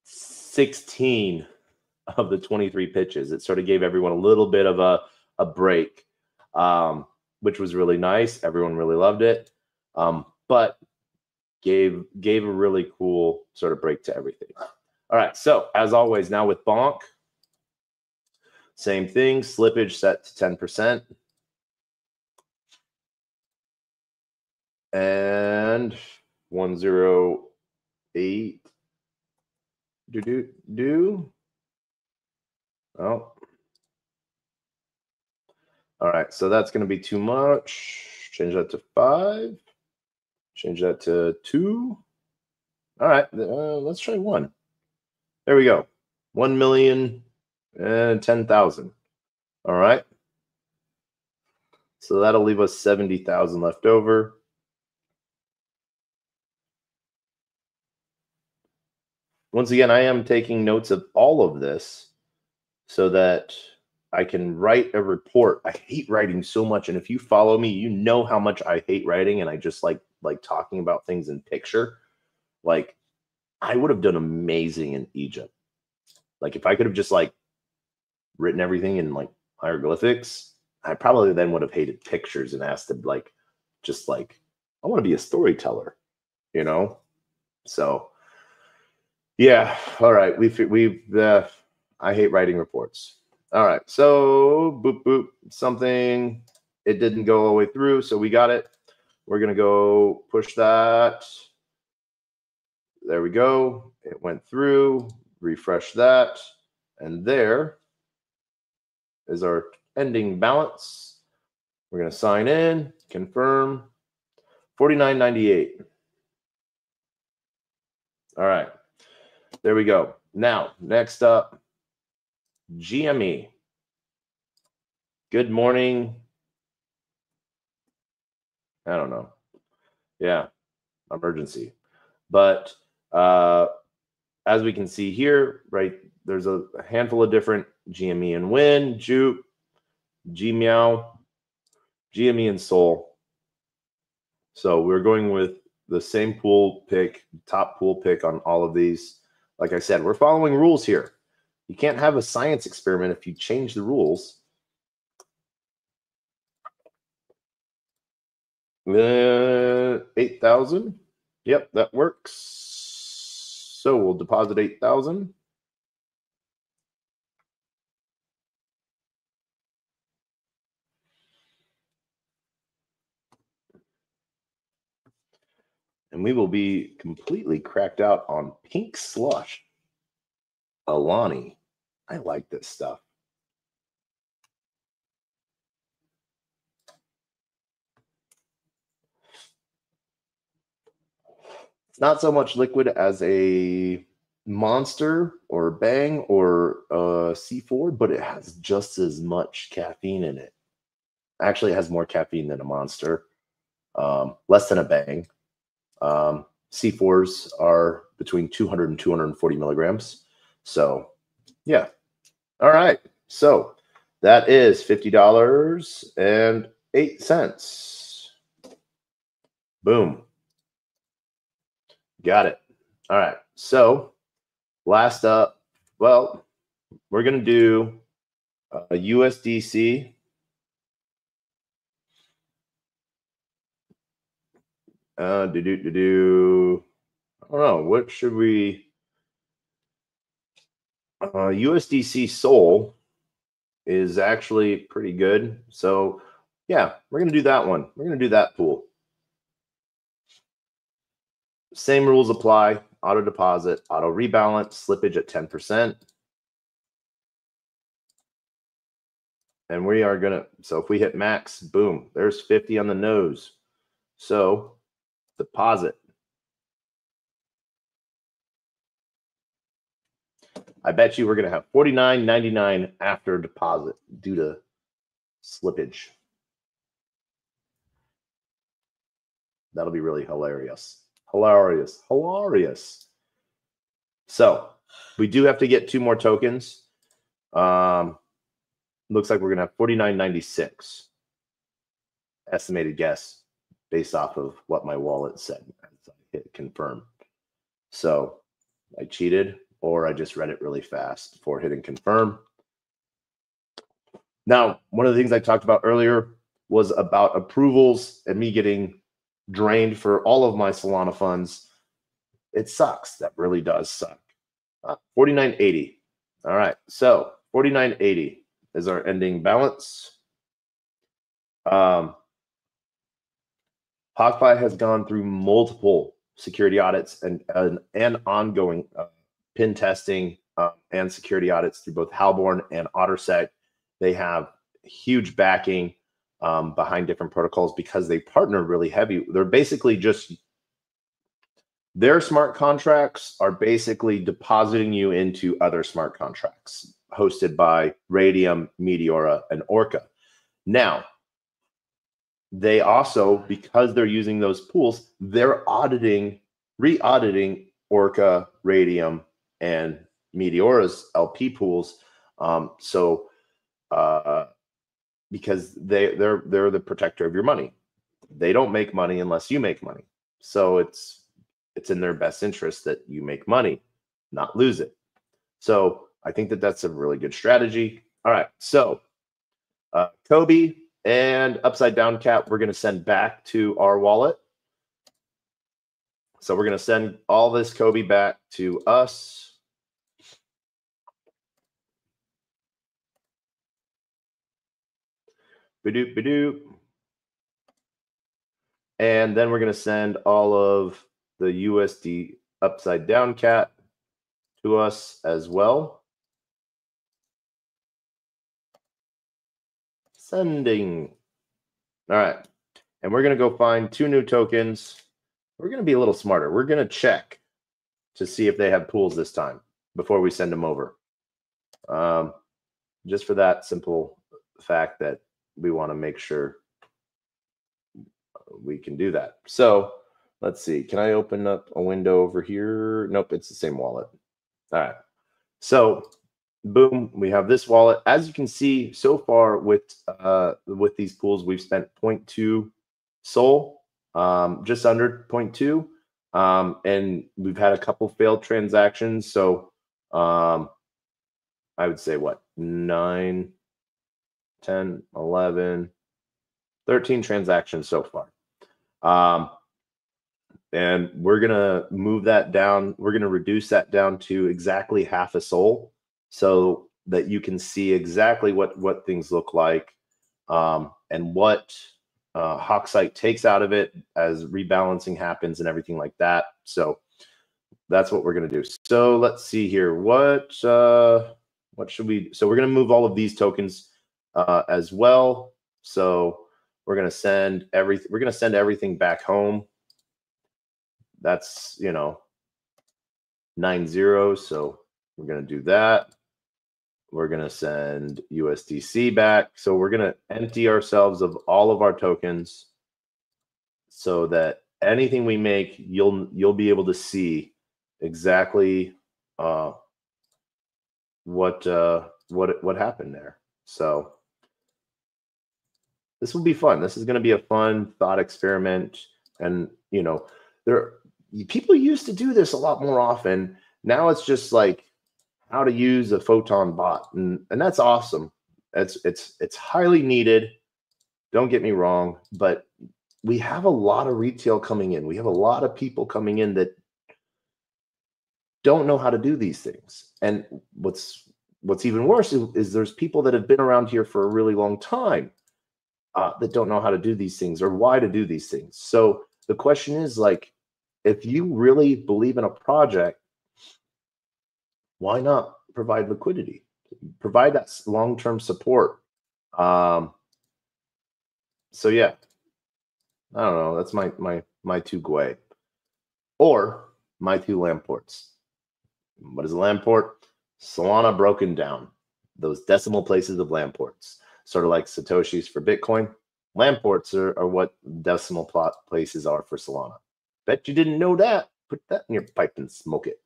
16 of the 23 pitches. It sort of gave everyone a little bit of a break, which was really nice. Everyone really loved it, but gave a really cool sort of break to everything. All right, so as always, now with Bonk, same thing, slippage set to 10%. And 108. Oh. All right, so that's going to be too much. Change that to 5. Change that to 2. All right, let's try 1. There we go. 1,010,000. All right. So that'll leave us 70,000 left over. Once again, I am taking notes of all of this so that I can write a report. I hate writing so much, and if you follow me, you know how much I hate writing, and I just like talking about things in picture. Like, I would have done amazing in Egypt. Like, if I could have just like written everything in like hieroglyphics, I probably then would have hated pictures and asked to like just like, I want to be a storyteller, you know? So yeah, all right, we've I hate writing reports. All right, so boop, boop, something. It didn't go all the way through, so we got it. We're going to go push that. There we go. It went through. Refresh that. And there is our ending balance. We're going to sign in, confirm. $49.98. All right. There we go. Now, next up, GME. Good morning. I don't know. Yeah, emergency. But as we can see here, right, there's a handful of different GME and Win, Jupe, Gmeow, GME and Sol. So we're going with the same pool pick, top pool pick on all of these. Like I said, we're following rules here. You can't have a science experiment if you change the rules. 8,000. Yep, that works. So we'll deposit 8,000. And we will be completely cracked out on pink slush. Alani. I like this stuff. It's not so much liquid as a Monster or Bang or C4, but it has just as much caffeine in it. Actually, it has more caffeine than a Monster, less than a Bang. C4s are between 200 and 240 milligrams. So, yeah. All right. So that is $50.08. Boom. Got it. All right. So last up, well, we're going to do a USDC. I don't know. What should we? USDC Sol is actually pretty good. So yeah, we're going to do that one. We're going to do that pool. Same rules apply. Auto deposit, auto rebalance, slippage at 10%. And we are going to, so if we hit max, boom, there's 50 on the nose. So deposit. I bet you we're going to have $49.99 after deposit due to slippage. That'll be really hilarious. Hilarious. Hilarious. So we do have to get 2 more tokens. Looks like we're going to have $49.96. Estimated guess based off of what my wallet said as I hit confirm. So I cheated, or I just read it really fast before hitting confirm. Now, one of the things I talked about earlier was about approvals and me getting drained for all of my Solana funds. It sucks. That really does suck. $49.80. All right. So $49.80 is our ending balance. PogFi has gone through multiple security audits and ongoing pin testing and security audits through both Halborn and OtterSec. They have huge backing behind different protocols because they partner really heavy. They're basically just, their smart contracts are basically depositing you into other smart contracts hosted by Radium, Meteora, and Orca. Now, they also, because they're using those pools, they're re-auditing Orca, Radium, and Meteora's LP pools. Because they're the protector of your money. They don't make money unless you make money. So it's in their best interest that you make money, not lose it. So I think that that's a really good strategy. All right, so Kobe and Upside Down Cap, we're going to send back to our wallet. So we're going to send all this Kobe back to us. Ba-doop, ba-doop. And then we're going to send all of the USD upside down cat to us as well. Sending. All right. And we're going to go find 2 new tokens. We're going to be a little smarter. We're going to check to see if they have pools this time before we send them over. Just for that simple fact that we want to make sure we can do that. So let's see. Can I open up a window over here? Nope, it's the same wallet. All right. So boom, we have this wallet. As you can see so far with these pools, we've spent 0.2 SOL, just under 0.2. And we've had a couple failed transactions. So I would say what, 9, 10, 11, 13 transactions so far. And we're going to move that down. We're going to reduce that down to exactly half a SOL so that you can see exactly what things look like and what Hawksite takes out of it as rebalancing happens and everything like that. So that's what we're going to do. So let's see here. What should we? So we're going to move all of these tokens as well. So we're going to send everything. We're going to send everything back home. That's 9 zeros. So we're going to do that. We're going to send USDC back. So we're going to empty ourselves of all of our tokens so that anything we make, you'll be able to see exactly what happened there. So this will be fun. This is going to be a fun thought experiment. And people used to do this a lot more often. Now it's just like how to use a photon bot, and that's awesome. It's highly needed. Don't get me wrong, but we have a lot of retail coming in. We have a lot of people coming in that don't know how to do these things. And what's even worse is there's people that have been around here for a really long time that don't know how to do these things or why to do these things. So the question is, like, if you really believe in a project, why not provide liquidity? Provide that long-term support. So yeah, I don't know. That's my 2 Gwei, or my 2 Lamports. What is a Lamport? Solana broken down. Those decimal places of Lamports, sort of like Satoshis for Bitcoin. Lamports are what decimal places are for Solana. Bet you didn't know that. Put that in your pipe and smoke it.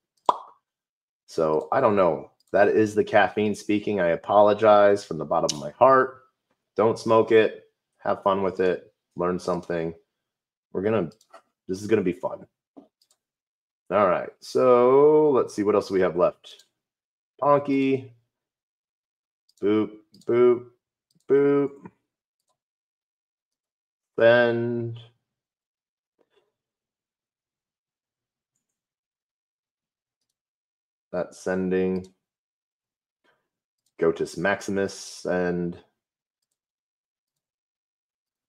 So I don't know. That is the caffeine speaking. I apologize from the bottom of my heart. Don't smoke it. Have fun with it. Learn something. This is gonna be fun. All right. So let's see what else we have left. Ponky. Boop, boop, boop. Send. That's sending. Gotus Maximus, and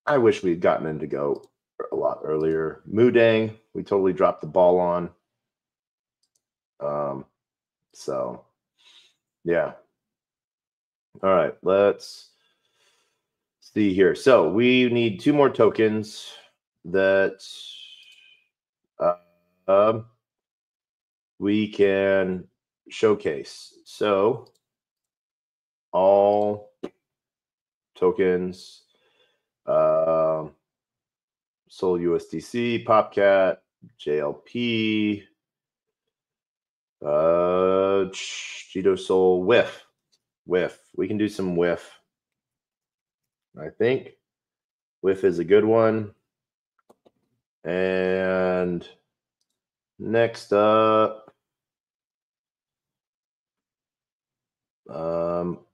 I wish we'd gotten into Go a lot earlier. Mudang, we totally dropped the ball on. So yeah. All right, let's see here. So we need 2 more tokens that we can showcase. So all tokens, Sol USDC, Popcat, JLP, Cheeto Sol, Whiff. We can do some Whiff. I think Whiff is a good one. And next up,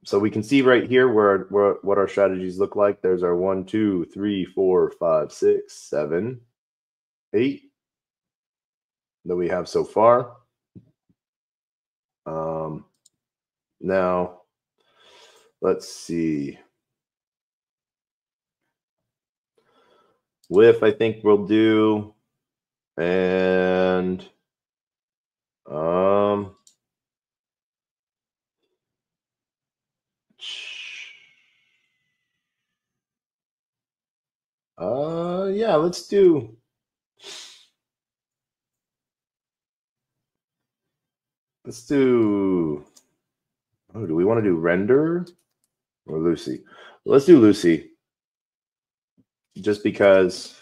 so we can see right here what our strategies look like. There's our 1, 2, 3, 4, 5, 6, 7, 8 that we have so far. Now let's see. Whiff, I think we'll do. And yeah, let's do. Oh, do we want to do Render or Lucy? Let's do Lucy. Just because,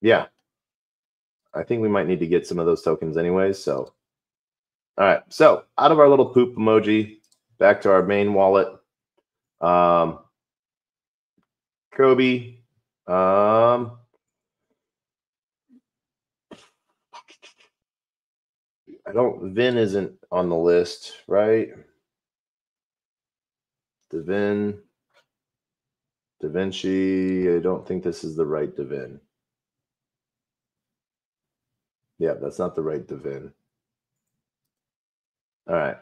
yeah, I think we might need to get some of those tokens anyways. So, all right. So out of our little poop emoji, back to our main wallet. Kobe. Vin isn't on the list, right? Devin. Da Vinci. I don't think this is the right Devin. Yeah, that's not the right Devin. All right.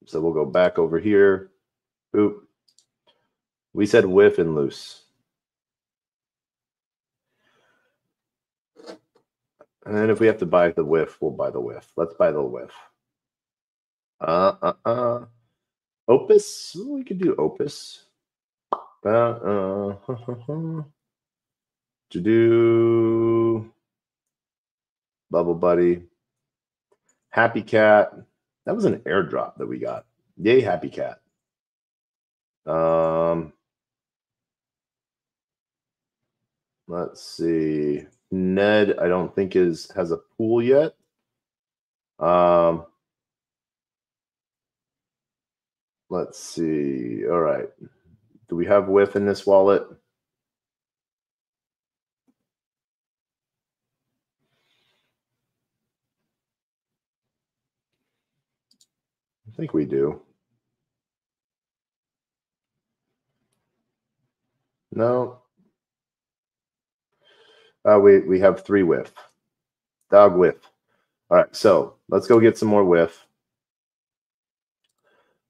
So we'll go back over here. Boop. We said whiff and loose. And then if we have to buy the whiff, we'll buy the whiff. Let's buy the whiff. Opus. We could do Opus. To do Bubble Buddy. Happy Cat. That was an airdrop that we got. Yay, Happy Cat. Let's see. Ned, I don't think has a pool yet. Let's see. All right. Do we have whiff in this wallet? I think we do. No. We have 3 whiff. Dog whiff. All right, so let's go get some more whiff.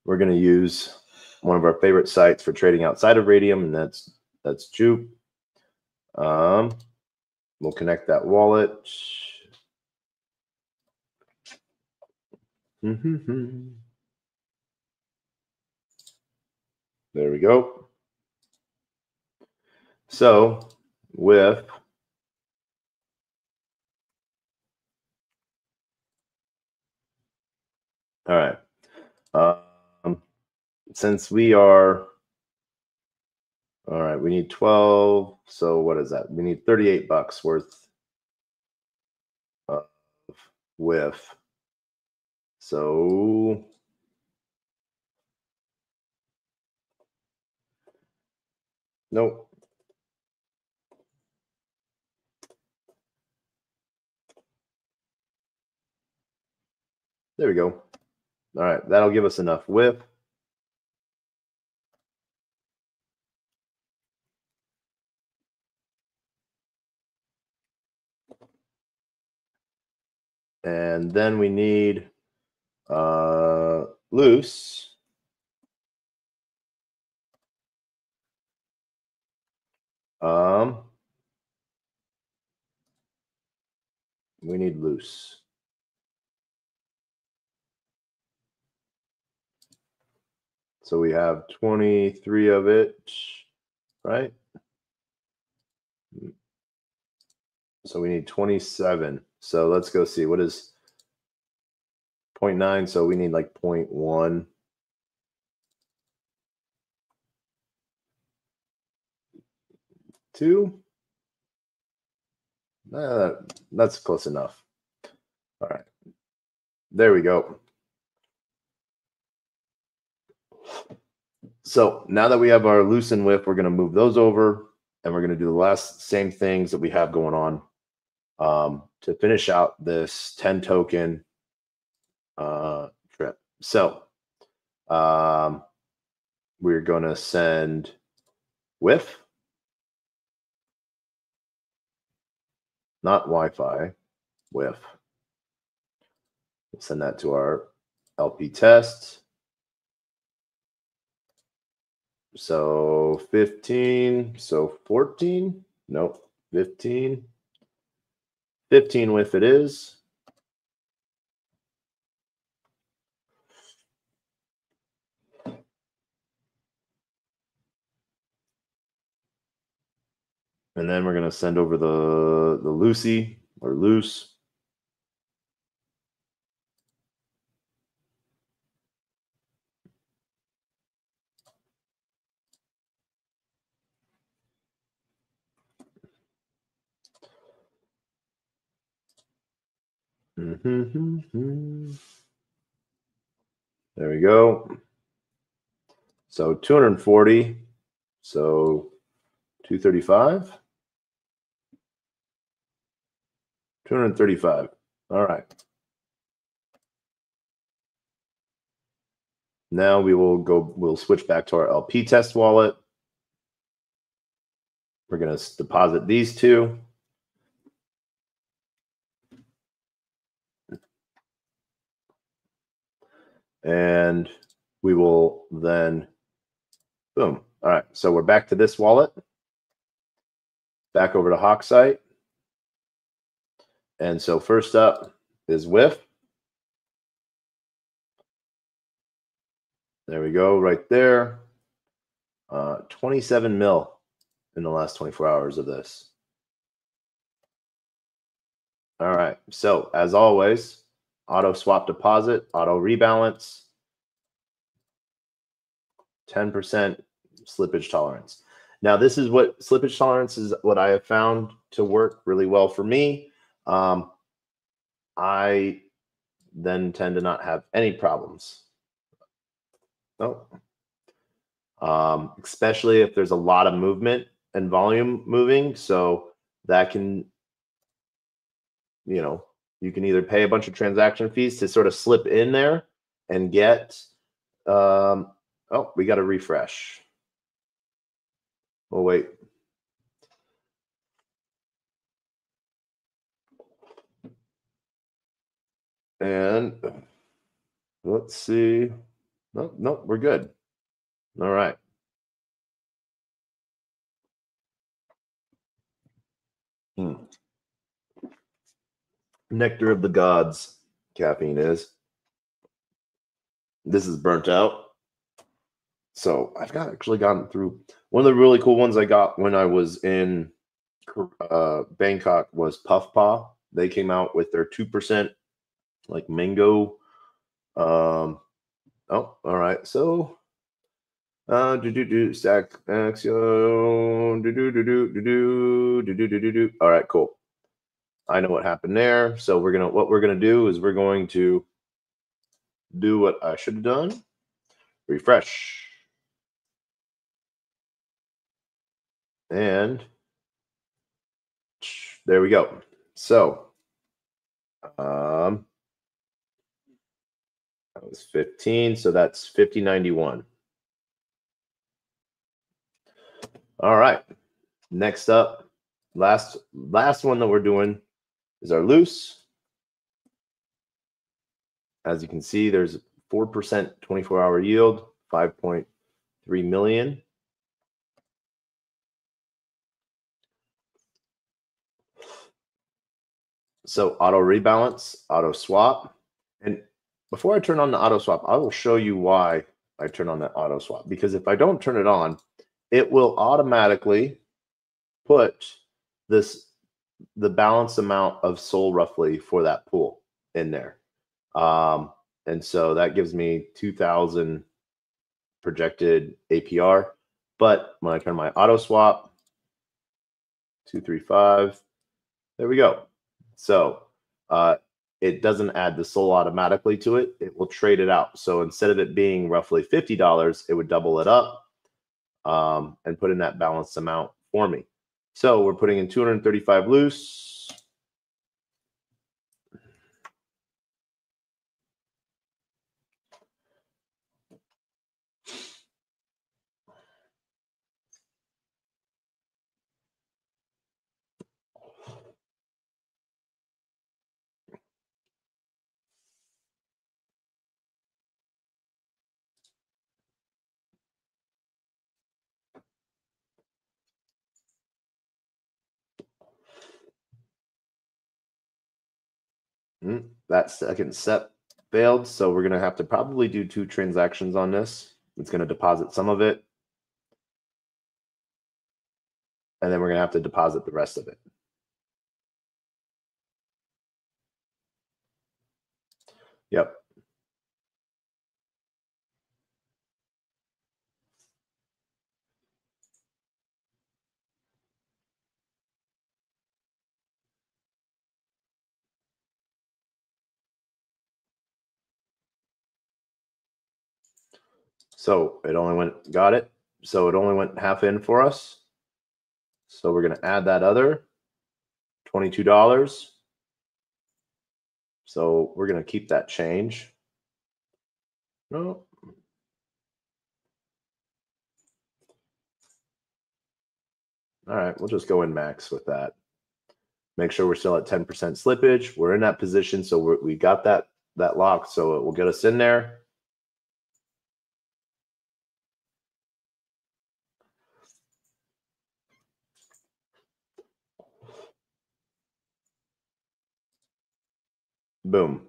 We're going to use one of our favorite sites for trading outside of Radium, and that's Jupe. We'll connect that wallet. There we go. So with all right, since we are all right, we need 12. So what is that? We need $38 worth of whiff. So nope. There we go. All right, that'll give us enough whiff. And then we need loose. We need loose. So we have 23 of it, right? So we need 27. So let's go see. What is 0.9? So we need like 0.1. That's close enough. All right. There we go. So now that we have our loose and whiff, we're going to move those over, and we're going to do the last same things that we have going on to finish out this 10 token trip. So we're going to send whiff, not Wi-Fi, whiff. We'll send that to our LP test. So 15, so 14, nope, 15, 15 with it is. And then we're going to send over the Lucy or loose. There we go. So 240. So 235. 235. All right. Now we'll switch back to our LP test wallet. We're going to deposit these two. And we will then, boom. All right. So we're back to this wallet. Back over to Hawksite. And so first up is WIF. There we go, right there. 27 mil in the last 24 hours of this. All right. So as always, auto swap deposit, auto rebalance, 10% slippage tolerance. Now, this is what slippage tolerance is what I have found to work really well for me. I then tend to not have any problems. Oh. Especially if there's a lot of movement and volume moving. So that can, you can either pay a bunch of transaction fees to sort of slip in there and get, oh, we got to refresh. Oh, wait. And let's see. Nope, nope, we're good. All right. Nectar of the gods, caffeine is. This is burnt out. So I've actually gotten through. One of the really cool ones I got when I was in Bangkok was Puff Paw. They came out with their 2% like mango. Oh, all right. So stack action. All right, cool. I know what happened there. So what we're gonna do is we're going to do what I should have done. Refresh. And there we go. So that was 15. So that's 5091. All right. Next up, last one that we're doing is our loose. As you can see, there's 4% 24-hour yield, 5.3 million. So auto rebalance, auto swap. And before I turn on the auto swap, I will show you why I turn on that auto swap. Because if I don't turn it on, it will automatically put the balance amount of SOL roughly for that pool in there. And so that gives me 2,000 projected APR. But when I turn my auto swap, 235, there we go. So it doesn't add the SOL automatically to it. It will trade it out. So instead of it being roughly $50, it would double it up and put in that balanced amount for me. So we're putting in 235 loose. That second step failed, so we're going to have to probably do 2 transactions on this. It's going to deposit some of it, and then we're going to have to deposit the rest of it. Yep. So it only got it. So it only went half in for us. So we're going to add that other $22. So we're going to keep that change. No. All right, we'll just go in max with that. Make sure we're still at 10% slippage. We're in that position, so we got that lock, so it will get us in there. Boom.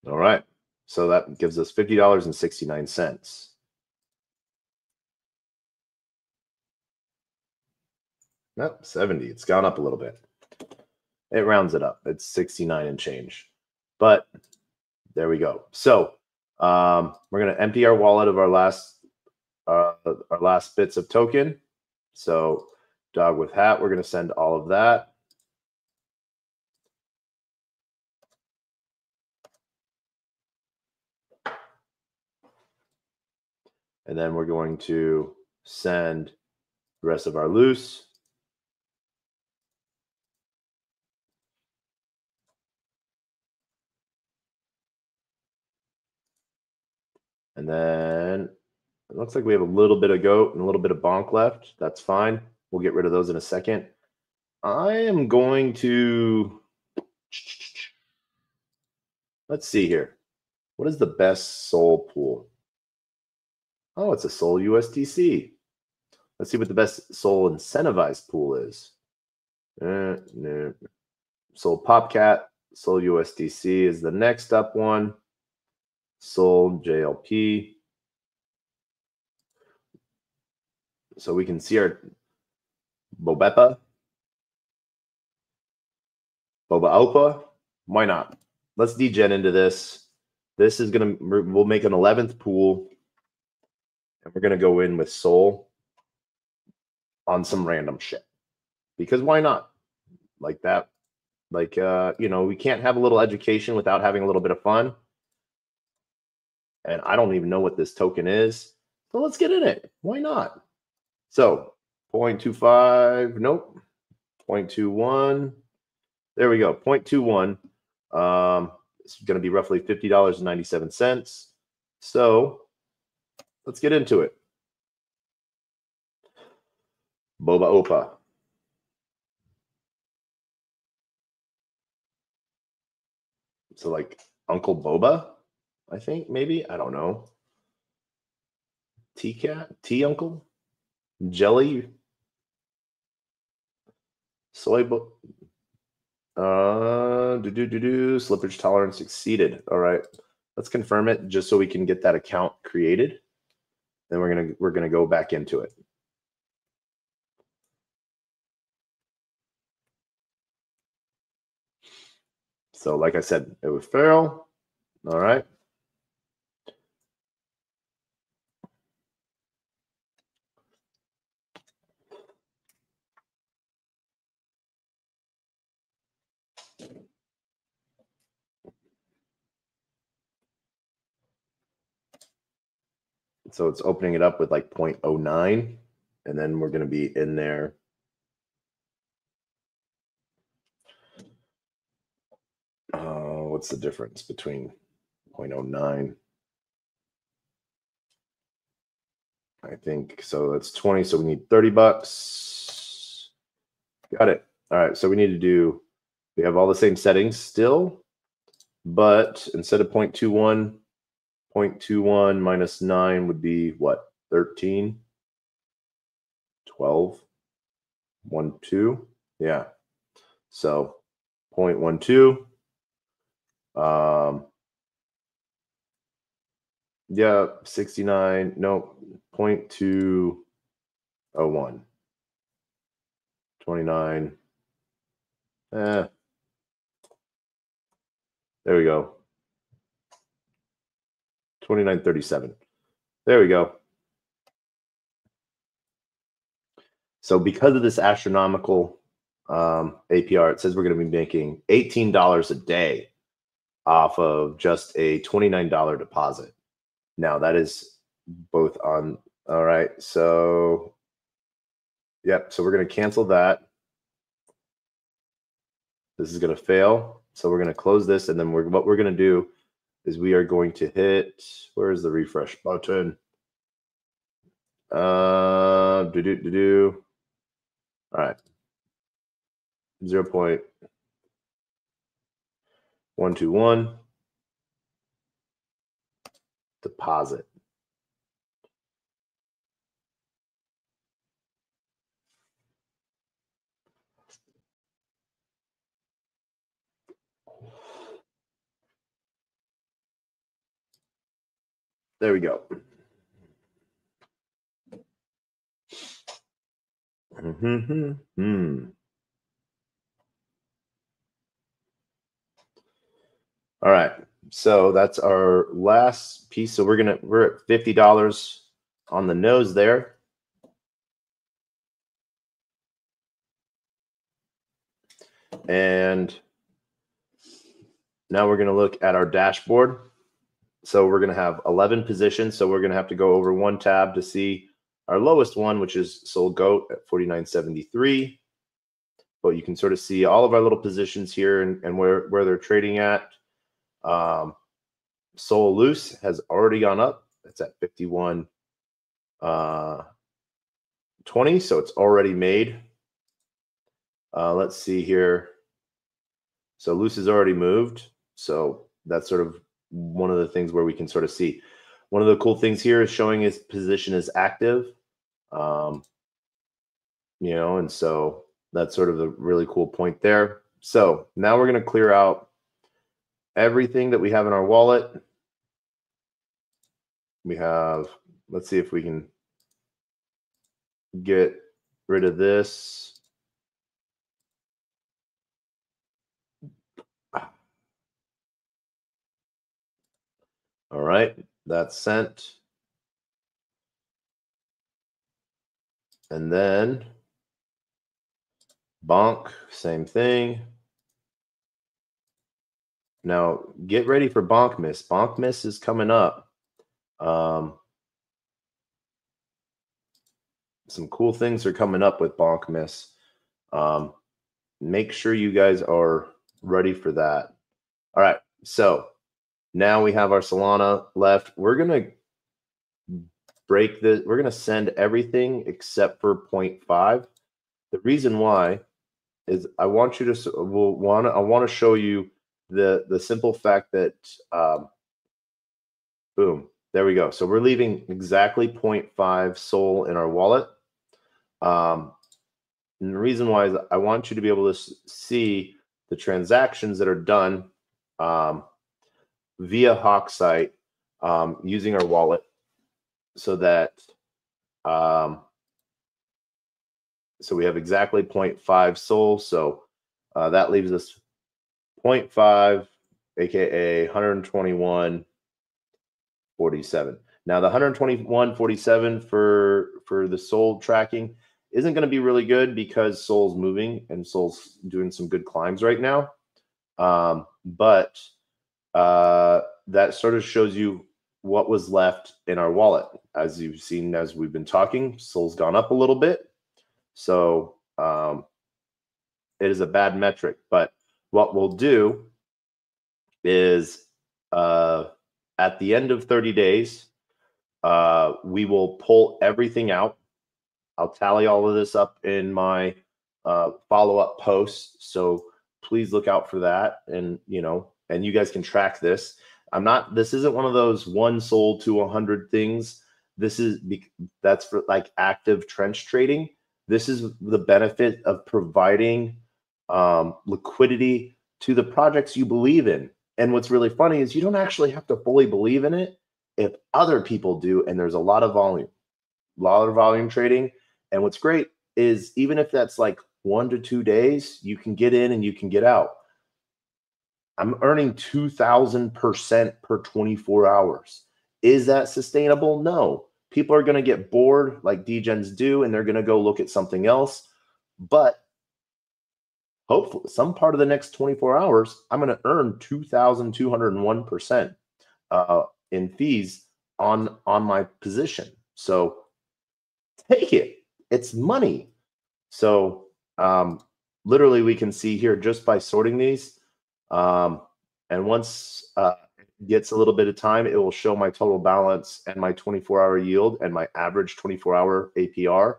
All right. So that gives us $50.69. Nope, 70. It's gone up a little bit. It rounds it up. It's 69 and change. But there we go. So we're going to empty our wallet of our last bits of token. So dog with hat, we're going to send all of that. And then we're going to send the rest of our loose. And then it looks like we have a little bit of goat and a little bit of bonk left. That's fine. We'll get rid of those in a second. I am going to, let's see here. What is the best SOL pool? Oh, it's a SOL USDC. Let's see what the best SOL incentivized pool is. No. SOL Popcat, SOL USDC is the next up one. SOL JLP. So we can see our Boba Opa. Why not? Let's degen into this. This is we'll make an 11th pool. And we're going to go in with SOL on some random shit. Because why not? Like that. Like, we can't have a little education without having a little bit of fun. And I don't even know what this token is. So let's get in it. Why not? So 0.25, nope. 0.21. There we go. 0.21. It's going to be roughly $50.97. So let's get into it. Boba Opa. So like Uncle Boba, I think, maybe. I don't know. T-Cat? T-Uncle? Jelly? Soy slippage tolerance exceeded. All right. Let's confirm it just so we can get that account created. Then we're gonna go back into it. So like I said, it was feral. All right. So it's opening it up with like 0.09, and then we're going to be in there. What's the difference between 0.09? I think so. That's 20. So we need $30. Got it. All right. So we have all the same settings still. But instead of 0.21, 0.21 minus 9 would be what? 13, 12, 12. Yeah. So 0.12. Yeah, 69. No, 0.201. 29. There we go. 29.37. There we go. So because of this astronomical APR, it says we're going to be making $18 a day off of just a $29 deposit. Now that is both on. All right. So, yep. So we're going to cancel that. This is going to fail. So we're going to close this. And then what we're going to do is we are going to hit, where's the refresh button? All right. 0.121 deposit. There we go. All right. So that's our last piece. So we're at $50 on the nose there. And now we're going to look at our dashboard. So we're going to have 11 positions. So we're going to have to go over one tab to see our lowest one, which is sold goat at 49.73. But you can sort of see all of our little positions here and where they're trading at. Sold loose has already gone up. It's at 51.20. So it's already made. Let's see here. So loose has already moved. So that's sort of one of the things where we can sort of see. One of the cool things here is showing his position is active. And so that's sort of a really cool point there. So now we're going to clear out everything that we have in our wallet. We have, let's see if we can get rid of this. All right, that's sent. And then bonk, same thing. Now get ready for bonk miss. Bonk miss is coming up. Some cool things are coming up with bonk miss. Make sure you guys are ready for that. All right, so now we have our Solana left. We're gonna break this. We're gonna send everything except for 0.5. The reason why is I want you to I want to show you the simple fact that boom, there we go. So we're leaving exactly 0.5 SOL in our wallet. And the reason why is I want you to be able to see the transactions that are done via Hawksite using our wallet, so that so we have exactly 0.5 SOL. So that leaves us 0.5, aka 121.47. Now the 121.47 for the SOL tracking isn't going to be really good because SOL's moving and SOL's doing some good climbs right now. But that sort of shows you what was left in our wallet. As you've seen, as we've been talking, SOL's gone up a little bit. So it is a bad metric. But what we'll do is at the end of 30 days, we will pull everything out. I'll tally all of this up in my follow-up posts. So please look out for that. And, and you guys can track this. This isn't one of those one sold to 100 things. That's for like active trench trading. This is the benefit of providing liquidity to the projects you believe in. And what's really funny is you don't actually have to fully believe in it if other people do, and there's a lot of volume trading. And what's great is even if that's like 1 to 2 days, you can get in and you can get out. I'm earning 2,000% per 24 hours. Is that sustainable? No. People are going to get bored like degens do, and they're going to go look at something else. But hopefully some part of the next 24 hours, I'm going to earn 2,201% in fees on my position. So take it. It's money. So literally we can see here just by sorting these. And once it gets a little bit of time, it will show my total balance and my 24-hour yield and my average 24-hour APR.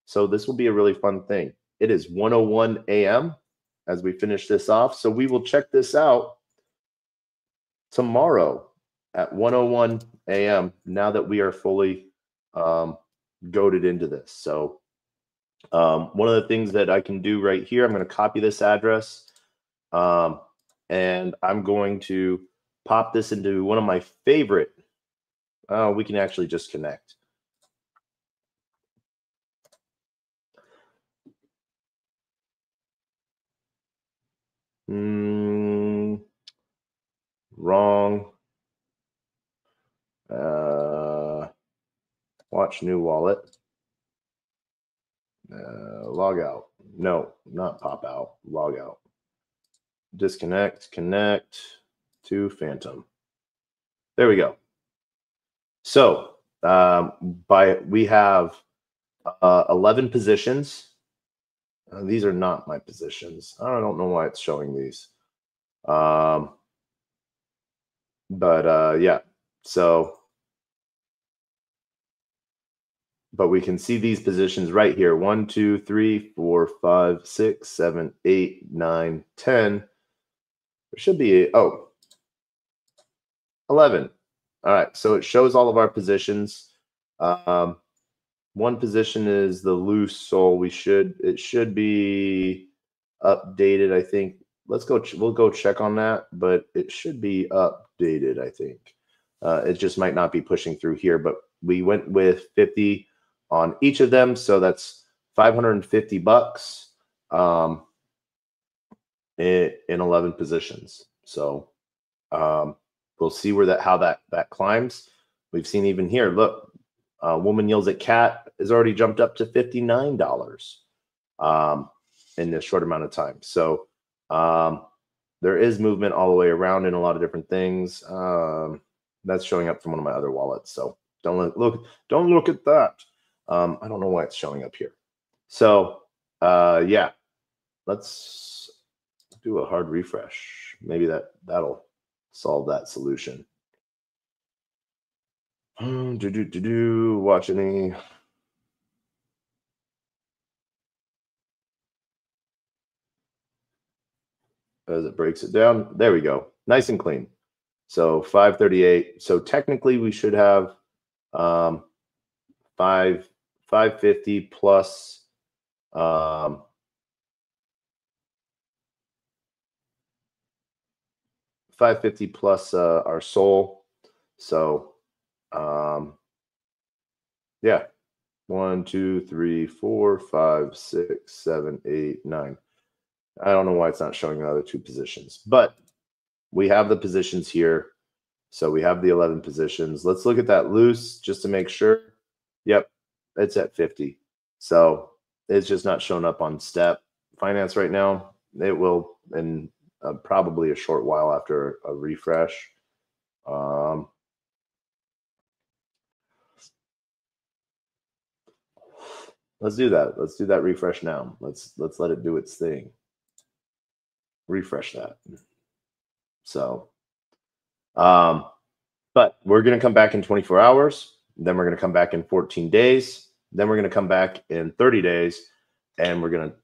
So this will be a really fun thing. It is 1:01 a.m. as we finish this off. So we will check this out tomorrow at 1:01 a.m. now that we are fully goaded into this. So one of the things that I can do right here, I'm going to copy this address and I'm going to pop this into one of my favorite. We can actually just connect. Wrong. Watch new wallet. Log out. No, not pop out. Log out. Disconnect. Connect to Phantom. There we go. So we have 11 positions. These are not my positions. I don't know why it's showing these. But yeah, so but we can see these positions right here. 1, 2, 3, 4, 5, 6, 7, 8, 9, 10. There should be 11. All right, so it shows all of our positions. One position is the loose soul. It should be updated, I think. We'll go check on that, but it should be updated, I think. It just might not be pushing through here, but we went with 50 on each of them, so that's $550 in 11 positions. So we'll see how that climbs. We've seen even here, look, woman yells at cat has already jumped up to $59 in this short amount of time. So there is movement all the way around in a lot of different things. That's showing up from one of my other wallets. So don't look at that. I don't know why it's showing up here. So yeah, let's do a hard refresh. Maybe that'll solve that solution. Watch any. As it breaks it down. There we go. Nice and clean. So 538. So technically we should have 550 plus 550 plus our soul. So yeah, 1, 2, 3, 4, 5, 6, 7, 8, 9. I don't know why it's not showing the other two positions, but we have the positions here. So we have the 11 positions. Let's look at that loose just to make sure. Yep, it's at 50. So it's just not showing up on Step Finance right now. It will in probably a short while after a refresh. Let's do that. Let's do that refresh now. Let's let it do its thing. Refresh that. So, but we're going to come back in 24 hours. Then we're going to come back in 14 days. Then we're going to come back in 30 days, and we're going to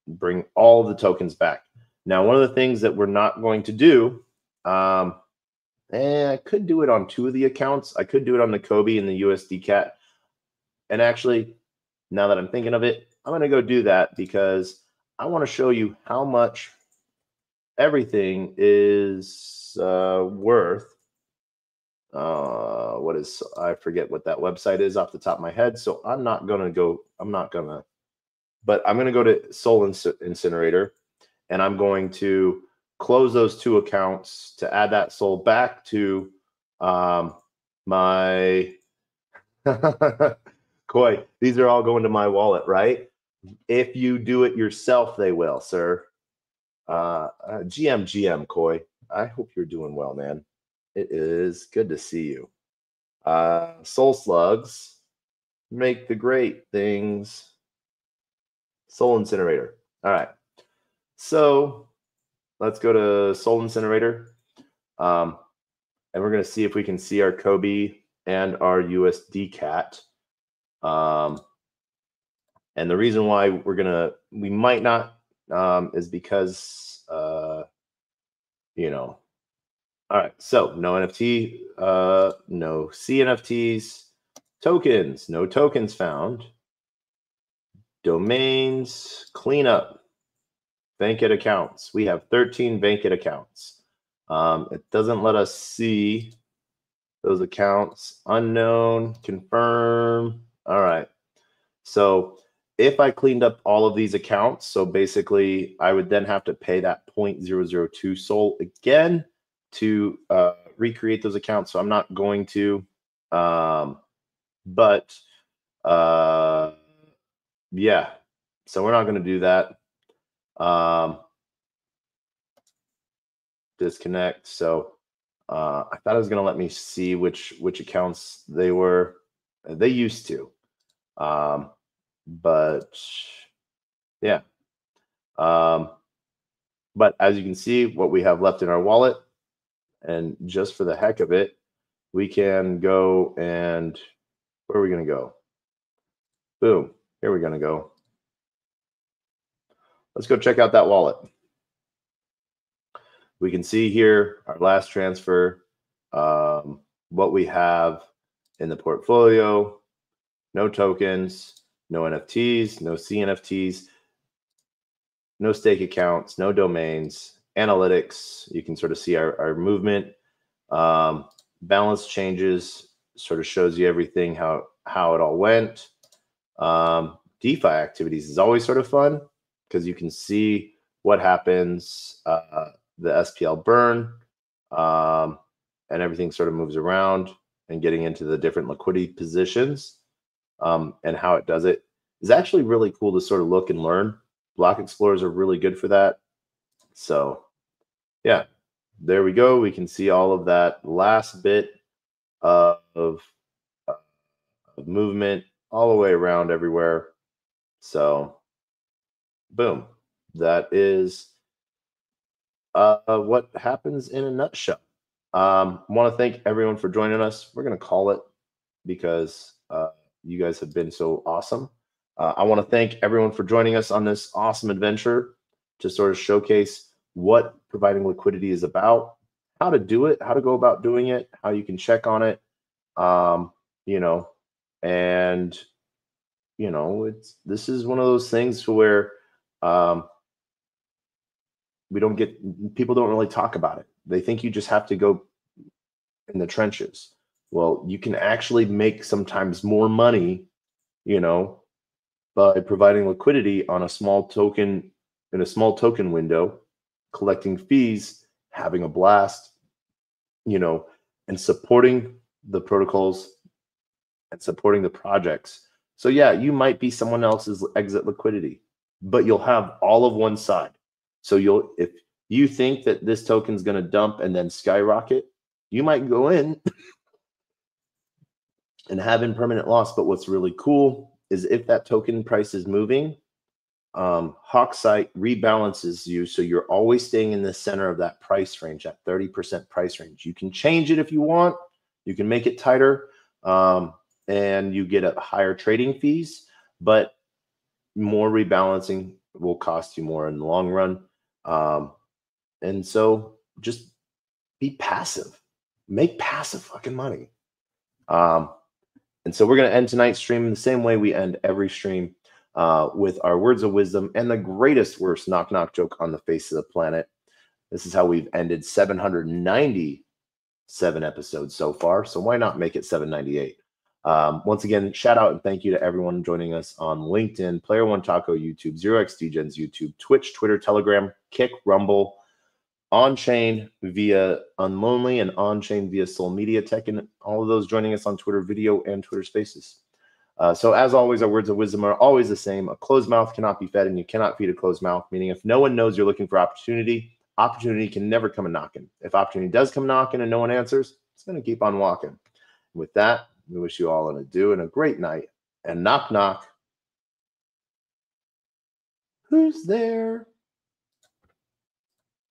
bring all of the tokens back. Now, one of the things that we're not going to do And I could do it on 2 of the accounts. I could do it on the Kobe and the USD Cat. And actually, now that I'm thinking of it, I'm going to go do that because I want to show you how much everything is worth. I forget what that website is off the top of my head. So I'm not going to go, but I'm going to go to Soul Incinerator, and I'm going to close those 2 accounts to add that Soul back to my Koi. These are all going to my wallet, right? If you do it yourself, they will, sir. GM Koi. I hope you're doing well, man. It is good to see you. Soul Slugs make the great things. Soul Incinerator. All right. So let's go to Soul Incinerator. And we're going to see if we can see our Kobe and our USD Cat. And the reason why we might not, is because, all right. So no NFT, no CNFTs, tokens, no tokens found, domains, cleanup, Bankit accounts. We have 13 Bankit accounts. It doesn't let us see those accounts. Unknown, confirm. All right. So if I cleaned up all of these accounts, so basically I would then have to pay that 0.002 Soul again to recreate those accounts. So I'm not going to, but yeah, so we're not going to do that. Disconnect. So I thought it was going to let me see which accounts they were. They used to, but yeah. But as you can see, what we have left in our wallet, and just for the heck of it, we can go and where are we going to go? Boom. Here we're going to go. Let's go check out that wallet. We can see here our last transfer, what we have in the portfolio, no tokens, no NFTs, no CNFTs, no stake accounts, no domains, analytics. You can sort of see our movement. Balance changes sort of shows you everything, how it all went. DeFi activities is always sort of fun because you can see what happens, the SPL burn, and everything sort of moves around, and getting into the different liquidity positions, and how it does it is actually really cool to sort of look and learn. Block explorers are really good for that. So yeah, there we go. We can see all of that last bit of movement all the way around everywhere. So boom, that is what happens in a nutshell. Want to thank everyone for joining us. We're going to call it because you guys have been so awesome. I want to thank everyone for joining us on this awesome adventure to sort of showcase what providing liquidity is about, how to do it, how to go about doing it, how you can check on it, and this is one of those things where people don't really talk about it. They think you just have to go in the trenches. Well, you can actually make sometimes more money, by providing liquidity on a small token in a small token window, collecting fees, having a blast, and supporting the protocols and supporting the projects. So yeah, you might be someone else's exit liquidity, but you'll have all of one side. So if you think that this token is going to dump and then skyrocket, you might go in and have impermanent loss. But what's really cool is if that token price is moving, Hawksite rebalances you, so you're always staying in the center of that price range, that 30% price range. You can change it if you want. You can make it tighter, and you get a higher trading fees, but more rebalancing will cost you more in the long run. And so just be passive. Make passive fucking money. And so we're going to end tonight's stream the same way we end every stream, with our words of wisdom and the greatest worst knock knock joke on the face of the planet. This is how we've ended 797 episodes so far. So why not make it 798? Once again, shout out and thank you to everyone joining us on LinkedIn, Player One Taco YouTube, 0xDegens YouTube, Twitch, Twitter, Telegram, Kick, Rumble, on-chain via Unlonely, and on-chain via Soul Media Tech, and all of those joining us on Twitter video and Twitter Spaces. So as always, our words of wisdom are always the same. A closed mouth cannot be fed, and you cannot feed a closed mouth, meaning if no one knows you're looking for opportunity, opportunity can never come a knocking. If opportunity does come knocking and no one answers, it's going to keep on walking. With that, we wish you all an adieu and a great night. And knock, knock. Who's there?